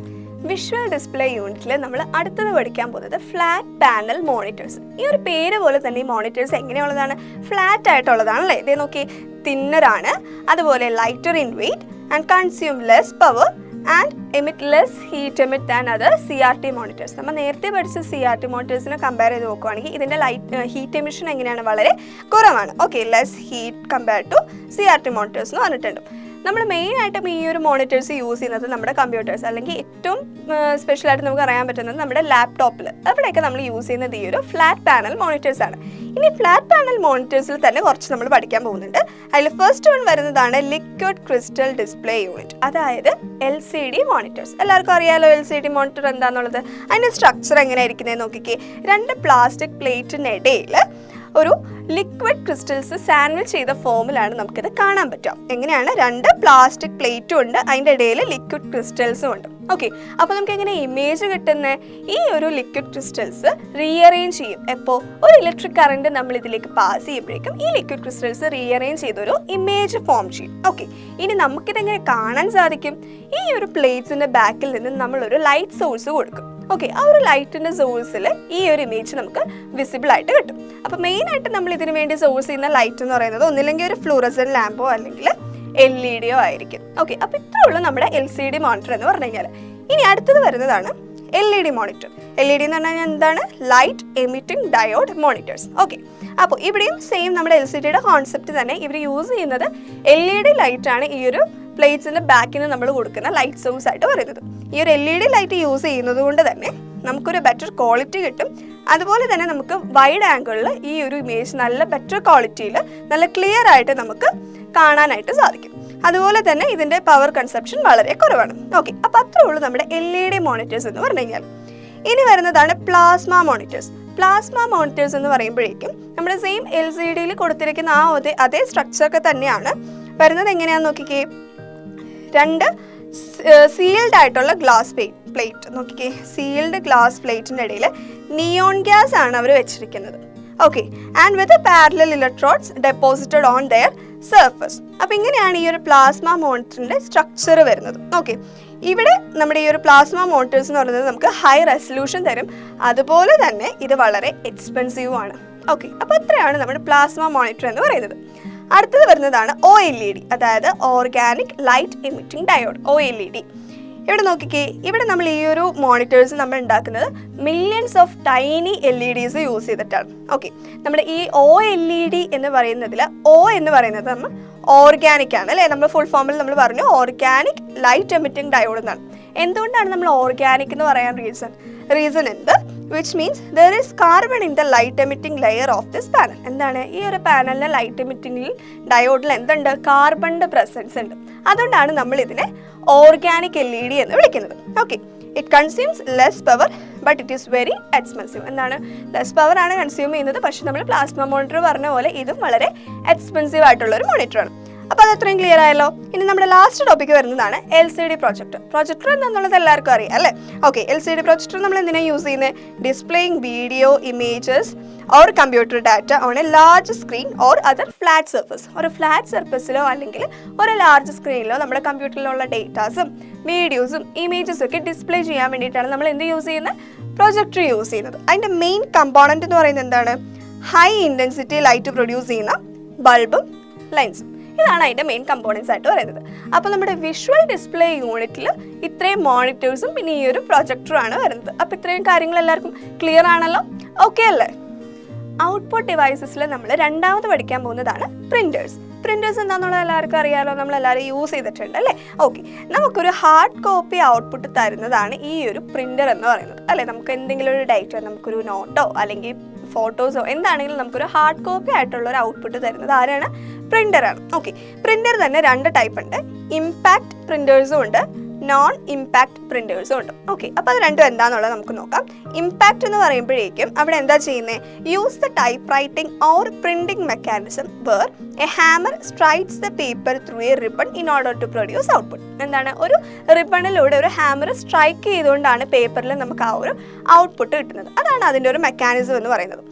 വിഷ്വൽ ഡിസ്പ്ലേ യൂണിറ്റിൽ നമ്മൾ അടുത്തത് പഠിക്കാൻ പോകുന്നത് ഫ്ലാറ്റ് പാനൽ മോണിറ്റേഴ്സ്. ഈ ഒരു പേര് പോലെ തന്നെ ഈ മോണിറ്റേഴ്സ് എങ്ങനെയുള്ളതാണ്, ഫ്ലാറ്റ് ആയിട്ടുള്ളതാണ് അല്ലേ. ഇതേ നോക്കി, തിന്നറാണ്, അതുപോലെ lighter in weight and consume less power and emit less heat emit than other CRT monitors. നമ്മൾ നേരത്തെ പഠിച്ച CRT മോണിറ്റേഴ്സിനെ കമ്പയർ ചെയ്ത് നോക്കുകയാണെങ്കിൽ ഇതിൻ്റെ ഹീറ്റ് എമിഷൻ എങ്ങനെയാണ്, വളരെ കുറവാണ്. Okay, less heat compare to CRT monitors എന്ന് പറഞ്ഞിട്ടുണ്ട്. നമ്മൾ മെയിനായിട്ടും ഈ ഒരു മോണിറ്റേഴ്സ് യൂസ് ചെയ്യുന്നത് നമ്മുടെ കമ്പ്യൂട്ടേഴ്സ്, അല്ലെങ്കിൽ ഏറ്റവും സ്പെഷ്യലായിട്ട് നമുക്ക് അറിയാൻ പറ്റുന്നത് നമ്മുടെ ലാപ്ടോപ്പിൽ, അവിടെയൊക്കെ നമ്മൾ യൂസ് ചെയ്യുന്നത് ഈ ഒരു ഫ്ലാറ്റ് പാനൽ മോണിറ്റേഴ്സ് ആണ്. ഇനി ഫ്ലാറ്റ് പാനൽ മോണിറ്റേഴ്സിൽ തന്നെ കുറച്ച് നമ്മൾ പഠിക്കാൻ പോകുന്നുണ്ട്. അതിൽ ഫസ്റ്റ് വൺ വരുന്നതാണ് ലിക്വിഡ് ക്രിസ്റ്റൽ ഡിസ്പ്ലേ യൂണിറ്റ്, അതായത് LCD മോണിറ്റേഴ്സ്. എല്ലാവർക്കും അറിയാലോ LCD മോണിറ്റർ എന്താണെന്നുള്ളത്. അതിൻ്റെ സ്ട്രക്ചർ എങ്ങനെയായിരിക്കുന്നത് നോക്കിക്കേ, 2 പ്ലാസ്റ്റിക് പ്ലേറ്റിനിടയിൽ ഒരു ലിക്വിഡ് ക്രിസ്റ്റൽസ് സാൻഡ്വിച്ച് ചെയ്ത ഫോമിലാണ് നമുക്കിത് കാണാൻ പറ്റുക. എങ്ങനെയാണ്, 2 പ്ലാസ്റ്റിക് പ്ലേറ്റും ഉണ്ട്, അതിൻ്റെ ഇടയിൽ ലിക്വിഡ് ക്രിസ്റ്റൽസും ഉണ്ട്. ഓക്കെ, അപ്പോൾ നമുക്ക് എങ്ങനെ ഇമേജ് കിട്ടുന്നത്, ഈ ഒരു ലിക്വിഡ് ക്രിസ്റ്റൽസ് റീഅറേഞ്ച് ചെയ്യും. എപ്പോൾ ഒരു ഇലക്ട്രിക് കറണ്ട് നമ്മൾ ഇതിലേക്ക് പാസ് ചെയ്യുമ്പോഴേക്കും ഈ ലിക്വിഡ് ക്രിസ്റ്റൽസ് റീഅറേഞ്ച് ചെയ്തൊരു ഇമേജ് ഫോം ചെയ്യും. ഓക്കെ, ഇനി നമുക്കിതെങ്ങനെ കാണാൻ സാധിക്കും, ഈ ഒരു പ്ലേറ്റ്സിൻ്റെ ബാക്കിൽ നിന്ന് നമ്മളൊരു ലൈറ്റ് സോഴ്സ് കൊടുക്കും. ഓക്കെ, ആ ഒരു ലൈറ്റിൻ്റെ സോഴ്സിൽ ഈ ഒരു ഇമേജ് നമുക്ക് വിസിബിൾ ആയിട്ട് കിട്ടും. അപ്പോൾ മെയിനായിട്ട് നമ്മൾ ഇതിനു വേണ്ടി സോഴ്സ് ചെയ്യുന്ന ലൈറ്റ് എന്ന് പറയുന്നത് ഒന്നില്ലെങ്കിൽ ഒരു ഫ്ലൂറസൻ ലാമ്പോ അല്ലെങ്കിൽ LED ആയിരിക്കും. ഓക്കെ, അപ്പോൾ ഇത്രേ ഉള്ളൂ നമ്മുടെ LCD മോണിറ്റർ എന്ന് പറഞ്ഞു കഴിഞ്ഞാൽ. ഇനി അടുത്തത് വരുന്നതാണ് LED മോണിറ്റർ. LED എന്ന് പറഞ്ഞാൽ എന്താണ്, light emitting diode monitors. Okay, അപ്പോൾ ഇവിടെയും സെയിം നമ്മുടെ LCDയുടെ കോൺസെപ്റ്റ് തന്നെ. ഇവർ യൂസ് ചെയ്യുന്നത് LED ലൈറ്റാണ് ഈ ഒരു പ്ലേറ്റ്സിൻ്റെ ബാക്കിൽ നിന്ന് നമ്മൾ കൊടുക്കുന്ന ലൈറ്റ് സോഴ്സ് ആയിട്ട് പറയുന്നത്. ഈ ഒരു LED ലൈറ്റ് യൂസ് ചെയ്യുന്നത് കൊണ്ട് തന്നെ നമുക്കൊരു ബെറ്റർ ക്വാളിറ്റി കിട്ടും. അതുപോലെ തന്നെ നമുക്ക് വൈഡ് ആംഗിളിൽ ഈ ഒരു ഇമേജ് നല്ല ബെറ്റർ ക്വാളിറ്റിയിൽ നല്ല ക്ലിയർ ആയിട്ട് നമുക്ക് കാണാനായിട്ട് സാധിക്കും. അതുപോലെ തന്നെ ഇതിൻ്റെ പവർ കൺസപ്ഷൻ വളരെ കുറവാണ്. ഓക്കെ, അപ്പോൾ അത്രേ ഉള്ളൂ നമ്മുടെ LED മോണിറ്റേഴ്സ് എന്ന് പറഞ്ഞു കഴിഞ്ഞാൽ. ഇനി വരുന്നതാണ് പ്ലാസ്മ മോണിറ്റേഴ്സ്. പ്ലാസ്മ മോണിറ്റേഴ്സ് എന്ന് പറയുമ്പോഴേക്കും നമ്മുടെ സെയിം LCDയിൽ കൊടുത്തിരിക്കുന്ന ആ അതേ സ്ട്രക്ചറൊക്കെ തന്നെയാണ് വരുന്നത്. എങ്ങനെയാണെന്ന് നോക്കിക്കേ, 2 സീൽഡ് ആയിട്ടുള്ള ഗ്ലാസ് പ്ലേറ്റ് നോക്കിക്കേ, സീൽഡ് ഗ്ലാസ് പ്ലേറ്റിൻ്റെ ഇടയിൽ നിയോൺ ഗ്യാസ് ആണ് അവർ വെച്ചിരിക്കുന്നത്. Okay, and with parallel electrodes deposited on their surface. അപ്പോൾ ഇങ്ങനെയാണ് ഈ ഒരു പ്ലാസ്മ മോണിറ്ററിൻ്റെ സ്ട്രക്ചർ വരുന്നത്. ഓക്കെ, ഇവിടെ നമ്മുടെ ഈ ഒരു പ്ലാസ്മ മോണിറ്റേഴ്സ് എന്ന് പറയുന്നത് നമുക്ക് ഹൈ റെസൊല്യൂഷൻ തരും, അതുപോലെ തന്നെ ഇത് വളരെ എക്സ്പെൻസീവ് ആണ്. ഓക്കെ, അപ്പോൾ അത്രയാണ് നമ്മുടെ പ്ലാസ്മ മോണിറ്റർ എന്ന് പറയുന്നത്. അടുത്തത് വരുന്നതാണ് OLED, അതായത് organic light emitting diode, OLED. ഇവിടെ നോക്കിക്കേ, ഇവിടെ നമ്മൾ ഈ ഒരു മോണിറ്റേഴ്സ് നമ്മൾ ഉണ്ടാക്കുന്നത് millions of tiny LEDs use ചെയ്തിട്ടാണ്. ഓക്കെ, നമ്മുടെ ഈ OLED എന്ന് പറയുന്നതിൽ O എന്ന് പറയുന്നത് നമ്മൾ ഓർഗാനിക് ആണ് അല്ലേ. നമ്മൾ ഫുൾ ഫോമിൽ നമ്മൾ പറഞ്ഞു ഓർഗാനിക് ലൈറ്റ് എമിറ്റിംഗ് ഡയോഡ് എന്നാണ്. എന്തുകൊണ്ടാണ് നമ്മൾ ഓർഗാനിക് എന്ന് പറയാൻ റീസൺ എന്ത്, which means there is carbon in the light emitting layer of this panel. എന്താണ് ഈ ഒരു പാനലിലെ ലൈറ്റ് എമിറ്റിംഗിൽ ഡയോഡിൽ എന്തുണ്ട്, കാർബണിന്റെ പ്രസൻസ് ഉണ്ട്. അതുകൊണ്ടാണ് നമ്മൾ ഇതിനെ ഓർഗാനിക് LED എന്ന് വിളിക്കുന്നത്. Okay, it consumes less power but it is very expensive. എന്താണ്, ലെസ് പവർ ആണ് കൺസ്യൂം ചെയ്യുന്നത്, പക്ഷെ നമ്മൾ പ്ലാസ്മ മോണിറ്റർ പറഞ്ഞ പോലെ ഇതും വളരെ എക്സ്പെൻസീവ് ആയിട്ടുള്ള ഒരു മോണിറ്ററാണ്. അപ്പോൾ അത് അത്രയും ക്ലിയർ ആയല്ലോ. ഇനി നമ്മുടെ ലാസ്റ്റ് ടോപ്പിക്ക് വരുന്നതാണ് LCD പ്രൊജക്ടർ. പ്രൊജക്ടർ എന്താണെന്നുള്ളത് എല്ലാവർക്കും അറിയാം അല്ലേ? ഓക്കെ, LCD പ്രൊജക്ടർ നമ്മൾ എന്തിനാണ് യൂസ് ചെയ്യുന്നത്? Displaying video, images or computer data on A large screen or other flat surface. ഒരു ഫ്ലാറ്റ് സർഫസിലോ അല്ലെങ്കിൽ ഒരു ലാർജ് സ്ക്രീനിലോ നമ്മുടെ കമ്പ്യൂട്ടറിലുള്ള ഡേറ്റാസും വീഡിയോസും ഇമേജസും ഒക്കെ ഡിസ്പ്ലേ ചെയ്യാൻ വേണ്ടിയിട്ടാണ് നമ്മൾ എന്ത് യൂസ് ചെയ്യുന്നത്? പ്രൊജക്ടർ യൂസ് ചെയ്യുന്നത്. അതിൻ്റെ മെയിൻ കമ്പോണൻറ്റ് എന്ന് പറയുന്നത് എന്താണ്? ഹൈ ഇൻറ്റൻസിറ്റി ലൈറ്റ് പ്രൊഡ്യൂസ് ചെയ്യുന്ന ബൾബും ലെൻസും. ഇതാണ് അതിൻ്റെ മെയിൻ കമ്പോണൻസ് ആയിട്ട് പറയുന്നത്. അപ്പോൾ നമ്മുടെ വിഷ്വൽ ഡിസ്പ്ലേ യൂണിറ്റിൽ ഇത്രയും മോണിറ്റേഴ്സും പിന്നെ ഈ ഒരു പ്രൊജക്ടറുമാണ് വരുന്നത്. അപ്പോൾ ഇത്രയും കാര്യങ്ങൾ എല്ലാവർക്കും ക്ലിയർ ആണല്ലോ? ഓക്കെ അല്ലേ? ഔട്ട്പുട്ട് ഡിവൈസസിൽ നമ്മൾ രണ്ടാമത് പഠിക്കാൻ പോകുന്നതാണ് പ്രിൻറ്റേഴ്സ്. പ്രിൻറ്റേഴ്സ് എന്താണെന്നുള്ളത് എല്ലാവർക്കും അറിയാമല്ലോ, നമ്മളെല്ലാവരും യൂസ് ചെയ്തിട്ടുണ്ട് അല്ലേ? ഓക്കെ, നമുക്കൊരു ഹാർഡ് കോപ്പി ഔട്ട്പുട്ട് തരുന്നതാണ് ഈ ഒരു പ്രിൻറ്റർ എന്ന് പറയുന്നത് അല്ലേ? നമുക്ക് എന്തെങ്കിലും ഒരു ഡേറ്റ, നമുക്കൊരു നോട്ടോ അല്ലെങ്കിൽ ഫോട്ടോസോ എന്താണെങ്കിലും നമുക്കൊരു ഹാർഡ് കോപ്പി ആയിട്ടുള്ള ഒരു ഔട്ട്പുട്ട് തരുന്നത് ആരാണ്? പ്രിൻ്ററാണ്. ഓക്കെ, പ്രിൻ്റർ തന്നെ രണ്ട് ടൈപ്പ് ഉണ്ട്. ഇമ്പാക്റ്റ് പ്രിൻറ്റേഴ്സും ഉണ്ട്, നോൺ ഇമ്പാക്റ്റ് പ്രിൻറ്റേഴ്സും ഉണ്ട്. ഓക്കെ, അപ്പോൾ അത് രണ്ടും എന്താണെന്നുള്ളത് നമുക്ക് നോക്കാം. ഇമ്പാക്റ്റ് എന്ന് പറയുമ്പോഴേക്കും അവിടെ എന്താ ചെയ്യുന്നത്? Use the type writing or printing mechanism where a hammer strikes the paper through a ribbon in order to produce output. എന്താണ്, ഒരു റിബണിലൂടെ ഒരു ഹാമർ സ്ട്രൈക്ക് ചെയ്തുകൊണ്ടാണ് പേപ്പറിൽ നമുക്ക് ആ ഒരു ഔട്ട്പുട്ട് കിട്ടുന്നത്. അതാണ് അതിൻ്റെ ഒരു മെക്കാനിസം എന്ന് പറയുന്നത്.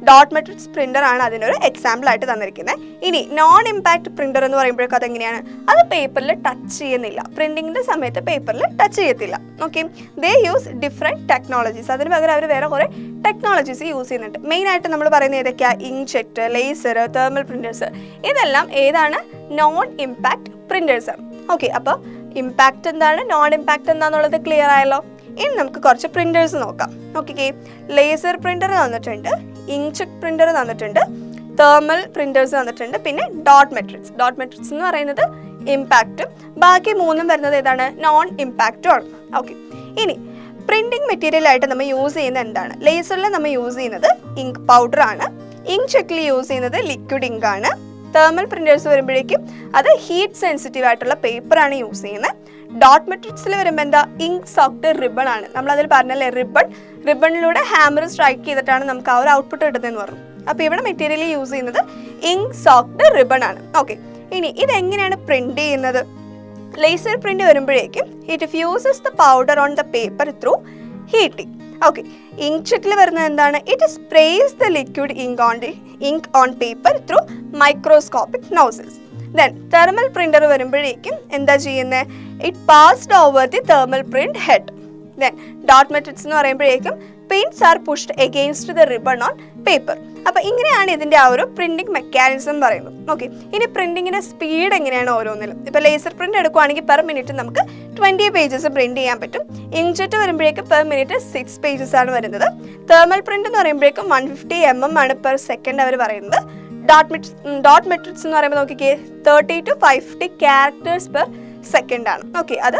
ഡോട്ട് മെട്രിക്സ് പ്രിൻ്റർ ആണ് അതിനൊരു എക്സാമ്പിൾ ആയിട്ട് തന്നിരിക്കുന്നത്. ഇനി നോൺ ഇമ്പാക്റ്റ് പ്രിൻ്റർ എന്ന് പറയുമ്പോഴേക്കും അതെങ്ങനെയാണ്? അത് പേപ്പറിൽ ടച്ച് ചെയ്യുന്നില്ല, പ്രിൻറ്റിങ്ങിൻ്റെ സമയത്ത് പേപ്പറിൽ ടച്ച് ചെയ്യത്തില്ല. ഓക്കെ, ദേ യൂസ് ഡിഫറെൻറ്റ് ടെക്നോളജീസ്. അതിന് പകരം അവർ വേറെ കുറേ ടെക്നോളജീസ് യൂസ് ചെയ്യുന്നുണ്ട്. മെയിനായിട്ട് നമ്മൾ പറയുന്നത് ഏതൊക്കെയാണ്? Inkjet, laser, thermal printers. ഇതെല്ലാം ഏതാണ്? നോൺ ഇമ്പാക്റ്റ് പ്രിൻറ്റേഴ്സാണ്. ഓക്കെ, അപ്പോൾ ഇമ്പാക്റ്റ് എന്താണ്, നോൺ ഇമ്പാക്റ്റ് എന്താണെന്നുള്ളത് ക്ലിയർ ആയല്ലോ. ഇനി നമുക്ക് കുറച്ച് പ്രിൻറ്റേഴ്സ് നോക്കാം. ഓക്കെ, ലേസർ പ്രിൻ്റർ തന്നിട്ടുണ്ട്, ഇങ്ക്ജെറ്റ് പ്രിൻ്റർ തന്നിട്ടുണ്ട്, തേർമൽ പ്രിൻറ്റേഴ്സ് തന്നിട്ടുണ്ട്, പിന്നെ ഡോട്ട് മെട്രിക്സ്. ഡോട്ട് മെട്രിക്സ് എന്ന് പറയുന്നത് ഇമ്പാക്റ്റും ബാക്കി മൂന്നും വരുന്നത് ഏതാണ്? നോൺ ഇമ്പാക്റ്റും ആണ്. ഓക്കെ, ഇനി പ്രിൻറ്റിംഗ് മെറ്റീരിയൽ ആയിട്ട് നമ്മൾ യൂസ് ചെയ്യുന്നത് എന്താണ്? ലേസറിൽ നമ്മൾ യൂസ് ചെയ്യുന്നത് ഇങ്ക് പൗഡർ ആണ്, ഇങ്ക്ജെറ്റിൽ യൂസ് ചെയ്യുന്നത് ലിക്വിഡ് ഇങ്ക് ആണ്. തേർമൽ പ്രിൻറ്റേഴ്സ് വരുമ്പോഴേക്കും അത് ഹീറ്റ് സെൻസിറ്റീവ് ആയിട്ടുള്ള പേപ്പറാണ് യൂസ് ചെയ്യുന്നത്. ഡോട്ട് മെട്രിക്സിൽ വരുമ്പോൾ എന്താ? ഇങ്ക് സോക്ഡ് റിബൺ ആണ്. നമ്മളതിൽ പറഞ്ഞല്ലേ റിബണിലൂടെ ഹാമർ സ്ട്രൈക്ക് ചെയ്തിട്ടാണ് നമുക്ക് ആ ഒരു ഔട്ട്പുട്ട് കിട്ടുന്നതെന്ന് പറഞ്ഞു. അപ്പോൾ ഇവിടെ മെറ്റീരിയൽ യൂസ് ചെയ്യുന്നത് ഇങ്ക് സോക്ഡ് റിബൺ ആണ്. ഓക്കെ, ഇനി ഇതെങ്ങനെയാണ് പ്രിന്റ് ചെയ്യുന്നത്? ലേസർ പ്രിന്റ് വരുമ്പോഴേക്കും it fuses the powder on the paper through heating. Okay, ഇങ്ക്ജെറ്റിൽ വരുന്നത് എന്താണ്? It sprays the liquid ink on paper through microscopic nozzles. Then thermal printer വരുമ്പോഴേക്കും എന്താ ചെയ്യുന്നത്? It passed over the thermal print head. Then dot matrix എന്ന് പറയുമ്പോഴേക്കും paints are pushed against the ribbon on paper. അപ്പോൾ ഇങ്ങനെയാണ് ഇതിൻ്റെ ആ ഒരു പ്രിൻറ്റിംഗ് മെക്കാനിസം പറയുന്നത്. ഓക്കെ, ഇനി പ്രിൻറ്റിങ്ങിൻ്റെ സ്പീഡ് എങ്ങനെയാണ് ഓരോന്നിലും? ഇപ്പോൾ ലേസർ പ്രിൻ്റ് എടുക്കുകയാണെങ്കിൽ പെർ മിനിറ്റ് നമുക്ക് 20 പേജസ് പ്രിൻറ്റ് ചെയ്യാൻ പറ്റും. ഇങ്ക്ജെറ്റ് വരുമ്പോഴേക്കും പെർ മിനിറ്റ് 6 പേജസ് ആണ് വരുന്നത്. തെർമൽ പ്രിൻ്റ് എന്ന് പറയുമ്പോഴേക്കും 150 mm ആണ് പെർ സെക്കൻഡ് അവർ പറയുന്നത്. ഡോട്ട് മെട്രിക്സ് എന്ന് പറയുമ്പോൾ നോക്കിക്കേ 30 to 50 ക്യാരക്ടേഴ്സ് പെർ സെക്കൻഡ് ആണ്. ഓക്കെ, അത്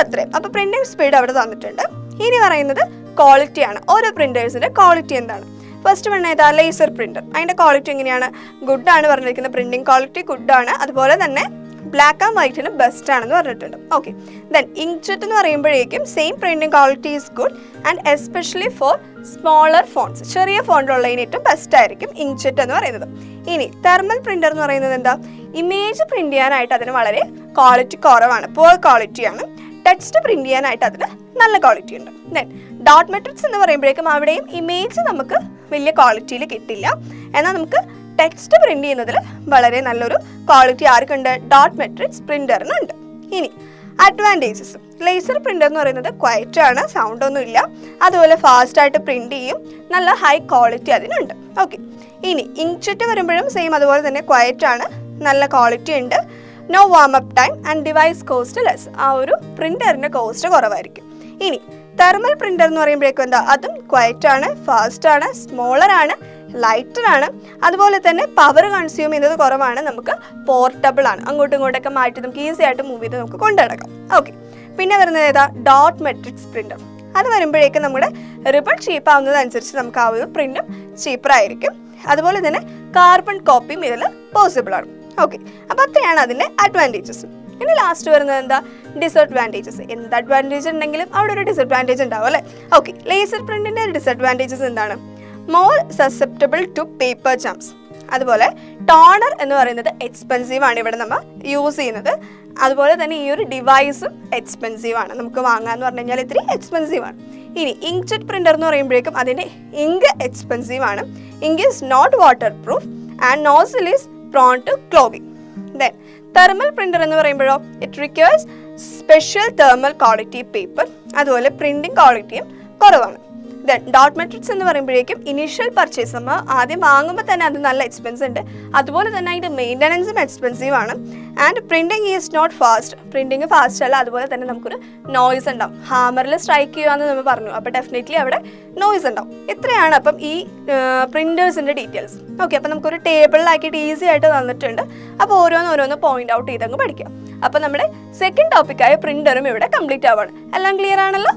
അത്രയും. അപ്പോൾ പ്രിൻറ്റിംഗ് സ്പീഡ് അവിടെ തന്നിട്ടുണ്ട്. ഇനി പറയുന്നത് ക്വാളിറ്റിയാണ്. ഓരോ പ്രിൻറ്റേഴ്സിൻ്റെ ക്വാളിറ്റി എന്താണ്? ഫസ്റ്റ് വൺ ഏതാ? Laser printer. അതിൻ്റെ ക്വാളിറ്റി എങ്ങനെയാണ്? ഗുഡാണ് പറഞ്ഞിരിക്കുന്നത്. പ്രിൻറ്റിംഗ് ക്വാളിറ്റി ഗുഡാണ്. അതുപോലെ തന്നെ ബ്ലാക്ക് ആൻഡ് വൈറ്റിന് ബെസ്റ്റ് ആണെന്ന് പറഞ്ഞിട്ടുണ്ട്. ഓക്കെ, ദെൻ ഇങ്ക്ജെറ്റ് എന്ന് പറയുമ്പോഴേക്കും same printing quality is good and especially for smaller phones. ചെറിയ ഫോണിലുള്ളതിന് ഏറ്റവും ബെസ്റ്റ് ആയിരിക്കും ഇങ്ക്ജെറ്റ് എന്ന് പറയുന്നത്. ഇനി തെർമൽ പ്രിൻ്റർ എന്ന് പറയുന്നത് എന്താ? ഇമേജ് പ്രിൻറ്റ് ചെയ്യാനായിട്ട് അതിന് വളരെ ക്വാളിറ്റി കുറവാണ്, പുവർ ക്വാളിറ്റിയാണ്. ടെക്സ്റ്റ് പ്രിൻറ്റ് ചെയ്യാനായിട്ട് അതിന് നല്ല ക്വാളിറ്റി ഉണ്ട്. ദെൻ ഡോട്ട് മെട്രിക്സ് എന്ന് പറയുമ്പോഴേക്കും അവിടെയും ഇമേജ് നമുക്ക് വലിയ ക്വാളിറ്റിയിൽ കിട്ടില്ല, എന്നാൽ നമുക്ക് ടെക്സ്റ്റ് പ്രിൻറ്റ് ചെയ്യുന്നതിൽ വളരെ നല്ലൊരു ക്വാളിറ്റി ആർക്കുണ്ട്? ഡോട്ട് മെട്രിക്സ് പ്രിൻ്ററിനുണ്ട്. ഇനി അഡ്വാൻറ്റേജസ്. ലേസർ പ്രിൻ്റർ എന്ന് പറയുന്നത് ക്വയറ്റ് ആണ്, സൗണ്ട് ഒന്നും ഇല്ല, അതുപോലെ ഫാസ്റ്റായിട്ട് പ്രിൻറ്റ് ചെയ്യും, നല്ല ഹൈ ക്വാളിറ്റി അതിനുണ്ട്. ഓക്കെ, ഇനി ഇങ്ക്ജെറ്റ് വരുമ്പോഴും സെയിം അതുപോലെ തന്നെ ക്വയറ്റ് ആണ്, നല്ല ക്വാളിറ്റി ഉണ്ട്, no warm up time and device cost less. ആ ഒരു പ്രിൻ്ററിൻ്റെ കോസ്റ്റ് കുറവായിരിക്കും. ഇനി തെർമൽ പ്രിൻ്റർ എന്ന് പറയുമ്പോഴേക്കും എന്താ? അതും ക്വയറ്റ് ആണ്, ഫാസ്റ്റ് ആണ്, സ്മോളർ ആണ്, ലൈറ്റർ ആണ്, അതുപോലെ തന്നെ പവർ കൺസ്യൂം ചെയ്യുന്നത് കുറവാണ്, നമുക്ക് പോർട്ടബിൾ ആണ്, അങ്ങോട്ടും ഇങ്ങോട്ടൊക്കെ മാറ്റി നമുക്ക് ഈസി ആയിട്ട് മൂവ് ചെയ്ത് നമുക്ക് കൊണ്ടുനടക്കാം. ഓക്കെ, പിന്നെ വരുന്നത് ഏതാ? Dot matrix printer. അത് വരുമ്പോഴേക്കും നമ്മുടെ റിബൺ ചീപ്പ് ആവുന്നതനുസരിച്ച് നമുക്ക് ആ ഒരു പ്രിന്റും ചീപ്പർ ആയിരിക്കും. അതുപോലെ തന്നെ കാർബൺ കോപ്പിയും ഇതിൽ പോസിബിൾ ആണ്. ഓക്കെ, അപ്പോൾ അത്രയാണ് അതിൻ്റെ അഡ്വാൻറ്റേജസ്. ഇനി ലാസ്റ്റ് വരുന്നത് എന്താ? ഡിസഡ്വാൻറ്റേജസ്. എന്ത് അഡ്വാൻറ്റേജ് ഉണ്ടെങ്കിലും അവിടെ ഒരു ഡിസഡ്വാൻറ്റേജ് ഉണ്ടാവും അല്ലേ? ഓക്കെ, ലേസർ പ്രിന്റിൻ്റെ ഡിസഡ്വാൻറ്റേജസ് എന്താണ്? More susceptible to paper jumps. അതുപോലെ ടോണർ എന്ന് പറയുന്നത് എക്സ്പെൻസീവ് ആണ് ഇവിടെ നമ്മൾ യൂസ് ചെയ്യുന്നത്. അതുപോലെ തന്നെ ഈ ഒരു ഡിവൈസും എക്സ്പെൻസീവ് ആണ്, നമുക്ക് വാങ്ങാന്ന് പറഞ്ഞു കഴിഞ്ഞാൽ ഇത്തിരി എക്സ്പെൻസീവ് ആണ്. ഇനി ഇങ്ക് ജെറ്റ് പ്രിന്റർ എന്ന് പറയുമ്പോഴേക്കും അതിൻ്റെ ഇങ്ക് എക്സ്പെൻസീവ് ആണ്. Ink is not water proof and nozzle is prone to clogging. Then thermal printer എന്ന് പറയുമ്പോഴോ it requires special thermal quality paper. അതുപോലെ പ്രിന്റിംഗ് ക്വാളിറ്റിയും കുറവാണ്. ദെൻ ഡോട്ട് മെട്രിക്സ് എന്ന് പറയുമ്പോഴേക്കും ഇനീഷ്യൽ പർച്ചേസ് നമ്മൾ ആദ്യം വാങ്ങുമ്പോൾ തന്നെ അത് നല്ല എക്സ്പെൻസ് ഉണ്ട്. അതുപോലെ തന്നെ അതിൻ്റെ മെയിൻ്റനൻസും എക്സ്പെൻസീവ് ആണ്. And printing is not fast. Printing fast അല്ല. അതുപോലെ തന്നെ നമുക്കൊരു നോയ്സ് ഉണ്ടാവും. ഹാമറിൽ സ്ട്രൈക്ക് ചെയ്യുകയെന്ന് നമ്മൾ പറഞ്ഞു, അപ്പോൾ ഡെഫിനറ്റ്ലി അവിടെ നോയ്സ് ഉണ്ടാവും. ഇത്രയാണ് അപ്പം ഈ പ്രിൻറ്റേഴ്സിൻ്റെ ഡീറ്റെയിൽസ്. ഓക്കെ, അപ്പോൾ നമുക്കൊരു ടേബിളിലാക്കിയിട്ട് ഈസി ആയിട്ട് തന്നിട്ടുണ്ട്. അപ്പോൾ ഓരോന്ന് പോയിന്റ് ഔട്ട് ചെയ്തങ്ങ് പഠിക്കാം. അപ്പോൾ നമ്മുടെ സെക്കൻഡ് ടോപ്പിക്കായ പ്രിന്ററും ഇവിടെ കംപ്ലീറ്റ് ആവുകയാണ്. എല്ലാം ക്ലിയർ ആണല്ലോ?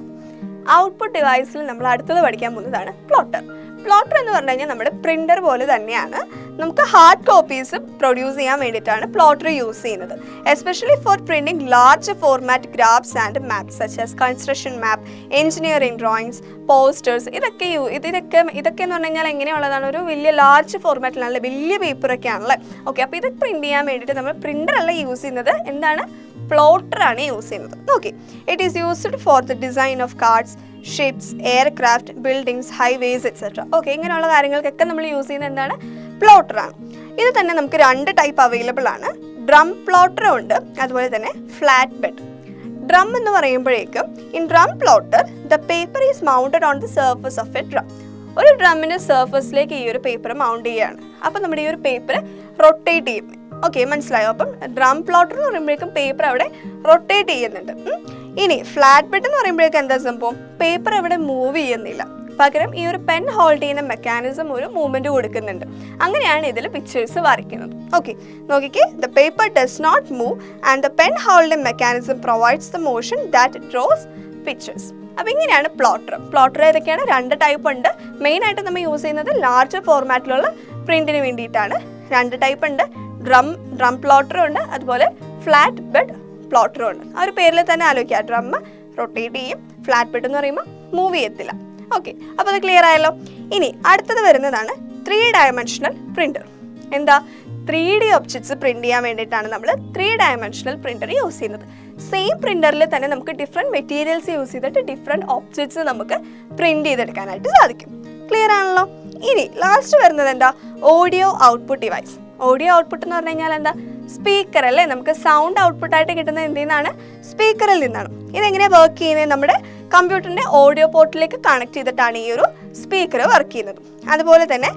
ഔട്ട്പുട്ട് ഡിവൈസിൽ നമ്മൾ അടുത്തത് പഠിക്കാൻ പോകുന്നതാണ് പ്ലോട്ടർ. പ്ലോട്ടർ എന്ന് പറഞ്ഞു കഴിഞ്ഞാൽ നമ്മുടെ പ്രിന്റർ പോലെ തന്നെയാണ്. നമുക്ക് ഹാർഡ് കോപ്പീസ് പ്രൊഡ്യൂസ് ചെയ്യാൻ വേണ്ടിയിട്ടാണ് പ്ലോട്ടർ യൂസ് ചെയ്യുന്നത്. Especially for printing large format graphs and maps such as construction map, engineering drawings, posters. ഇതൊക്കെ എന്ന് പറഞ്ഞു കഴിഞ്ഞാൽ എങ്ങനെയുള്ളതാണ്? ഒരു വലിയ ലാർജ് ഫോർമാറ്റിലാണല്ലേ, വലിയ പേപ്പറൊക്കെ ആണല്ലേ. ഓക്കെ, അപ്പോൾ ഇത് പ്രിന്റ് ചെയ്യാൻ വേണ്ടിയിട്ട് നമ്മൾ പ്രിന്റർ അല്ല യൂസ് ചെയ്യുന്നത്. എന്താണ്? പ്ലോട്ടർ ആണ് യൂസ് ചെയ്യുന്നത്. Okay, it is used for the design of cards, ships, aircraft, buildings, highways etcetera. Okay, ഇങ്ങനെയുള്ള കാര്യങ്ങൾക്കൊക്കെ നമ്മൾ യൂസ് ചെയ്യുന്നത് എന്താണ്? പ്ലോട്ടറാണ്. ഇത് തന്നെ നമുക്ക് രണ്ട് ടൈപ്പ് അവൈലബിൾ ആണ്. ഡ്രം പ്ലോട്ടറും ഉണ്ട്, അതുപോലെ തന്നെ ഫ്ലാറ്റ് ബെഡ്. ഡ്രം എന്ന് പറയുമ്പോഴേക്കും in drum plotter the paper is mounted on the surface of A drum. ഒരു ഡ്രമ്മിൻ്റെ സർഫസിലേക്ക് ഈ ഒരു പേപ്പർ മൗണ്ട് ചെയ്യുകയാണ്. അപ്പോൾ നമ്മുടെ ഈ ഒരു പേപ്പർ റൊട്ടേറ്റ് ചെയ്യും. ഓക്കെ, മനസ്സിലായോ? അപ്പം ഡ്രം പ്ലോട്ടർ എന്ന് പറയുമ്പോഴേക്കും പേപ്പർ അവിടെ റൊട്ടേറ്റ് ചെയ്യുന്നുണ്ട്. ഇനി ഫ്ലാറ്റ് ബെഡ് എന്ന് പറയുമ്പോഴേക്കും എന്താ സംഭവം? പേപ്പർ അവിടെ മൂവ് ചെയ്യുന്നില്ല, പകരം ഈ ഒരു പെൻ ഹോൾഡ് ചെയ്യുന്ന മെക്കാനിസം ഒരു മൂവ്മെന്റ് കൊടുക്കുന്നുണ്ട്. അങ്ങനെയാണ് ഇതിൽ പിക്ചേഴ്സ് വരയ്ക്കുന്നത്. ഓക്കെ, നോക്കിക്കേ, the paper does not move and the pen holding mechanism provides the motion that draws pictures. അപ്പോൾ ഇങ്ങനെയാണ് പ്ലോട്ടർ. പ്ലോട്ടർ ഏതൊക്കെയാണ്? രണ്ട് ടൈപ്പ് ഉണ്ട്. മെയിനായിട്ട് നമ്മൾ യൂസ് ചെയ്യുന്നത് ലാർജ് ഫോർമാറ്റിലുള്ള പ്രിന്റിന് വേണ്ടിയിട്ടാണ്. രണ്ട് ടൈപ്പ് ഉണ്ട്. ഡ്രം പ്ലോട്ടറും ഉണ്ട്, അതുപോലെ ഫ്ലാറ്റ് ബെഡ് പ്ലോട്ടറും ഉണ്ട്. ആ ഒരു പേരിൽ തന്നെ ആലോചിക്കുക. ഡ്രം റൊട്ടേറ്റ് ചെയ്യും, ഫ്ലാറ്റ് ബെഡ് എന്ന് പറയുമ്പോൾ മൂവ് ചെയ്യത്തില്ല. ഓക്കെ, അപ്പോൾ അത് ക്ലിയർ ആയല്ലോ. ഇനി അടുത്തത് വരുന്നതാണ് 3 ഡയമെൻഷണൽ പ്രിന്റർ. എന്താ? 3D ഒബ്ജക്ട്സ് പ്രിന്റ് ചെയ്യാൻ വേണ്ടിയിട്ടാണ് നമ്മൾ 3 ഡയമെൻഷണൽ പ്രിന്റർ യൂസ് ചെയ്യുന്നത്. സെയിം പ്രിന്ററിൽ തന്നെ നമുക്ക് ഡിഫറെൻറ്റ് മെറ്റീരിയൽസ് യൂസ് ചെയ്തിട്ട് ഡിഫറെൻറ്റ് ഒബ്ജക്ട്സ് നമുക്ക് പ്രിന്റ് ചെയ്തെടുക്കാനായിട്ട് സാധിക്കും. ക്ലിയർ ആണല്ലോ? ഇനി ലാസ്റ്റ് വരുന്നത് എന്താ? Audio output device. Audio output എന്ന് പറഞ്ഞു കഴിഞ്ഞാൽ എന്താ? സ്പീക്കർ അല്ലേ. നമുക്ക് സൗണ്ട് ഔട്ട്പുട്ടായിട്ട് കിട്ടുന്നത് എന്തിൽ നിന്നാണ്? സ്പീക്കറിൽ നിന്നാണ്. ഇതെങ്ങനെയാണ് വർക്ക് ചെയ്യുന്നത്? നമ്മുടെ കമ്പ്യൂട്ടറിൻ്റെ ഓഡിയോ പോർട്ടിലേക്ക് കണക്ട് ചെയ്തിട്ടാണ് ഈ ഒരു സ്പീക്കർ വർക്ക് ചെയ്യുന്നത്. അതുപോലെ തന്നെ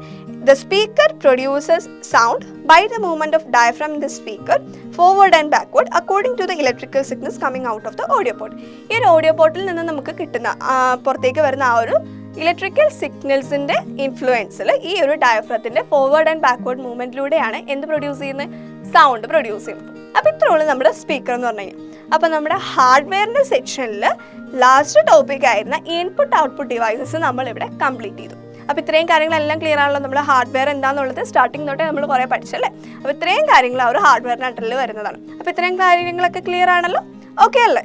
the speaker produces sound by the movement of diaphragm in the speaker forward and backward according to the electrical signals coming out of the audio port. ഈ ഒരു ഓഡിയോ പോർട്ടിൽ നിന്ന് നമുക്ക് കിട്ടുന്ന പുറത്തേക്ക് വരുന്ന ആ ഒരു ഇലക്ട്രിക്കൽ സിഗ്നൽസിൻ്റെ ഇൻഫ്ലുവൻസിൽ ഈ ഒരു ഡയഫ്രത്തിൻ്റെ ഫോർവേഡ് ആൻഡ് ബാക്ക്വേർഡ് മൂവ്മെൻറ്റിലൂടെയാണ് എന്ത് പ്രൊഡ്യൂസ് ചെയ്യുന്നത്? സൗണ്ട് പ്രൊഡ്യൂസ് ചെയ്യുന്നത്. അപ്പോൾ ഇത്രയുള്ളൂ നമ്മുടെ സ്പീക്കർ എന്ന് പറഞ്ഞു കഴിഞ്ഞാൽ. അപ്പോൾ നമ്മുടെ ഹാർഡ്വെയറിൻ്റെ സെക്ഷനിൽ ലാസ്റ്റ് ടോപ്പിക് ആയിരുന്ന ഇൻപുട്ട് ഔട്ട്പുട്ട് ഡിവൈസസ് നമ്മളിവിടെ കംപ്ലീറ്റ് ചെയ്തു. അപ്പോൾ ഇത്രയും കാര്യങ്ങളെല്ലാം ക്ലിയർ ആണല്ലോ. നമ്മുടെ ഹാർഡ്വെയർ എന്താണെന്നുള്ളത് സ്റ്റാർട്ടിങ് തൊട്ടേ നമ്മൾ കുറേ പഠിച്ചല്ലേ. അപ്പോൾ ഇത്രയും കാര്യങ്ങൾ ആ ഒരു ഹാർഡ്വെയറിന് അണ്ടറിൽ വരുന്നതാണ്. അപ്പോൾ ഇത്രയും കാര്യങ്ങളൊക്കെ ക്ലിയർ ആണല്ലോ. ഓക്കെ അല്ലേ?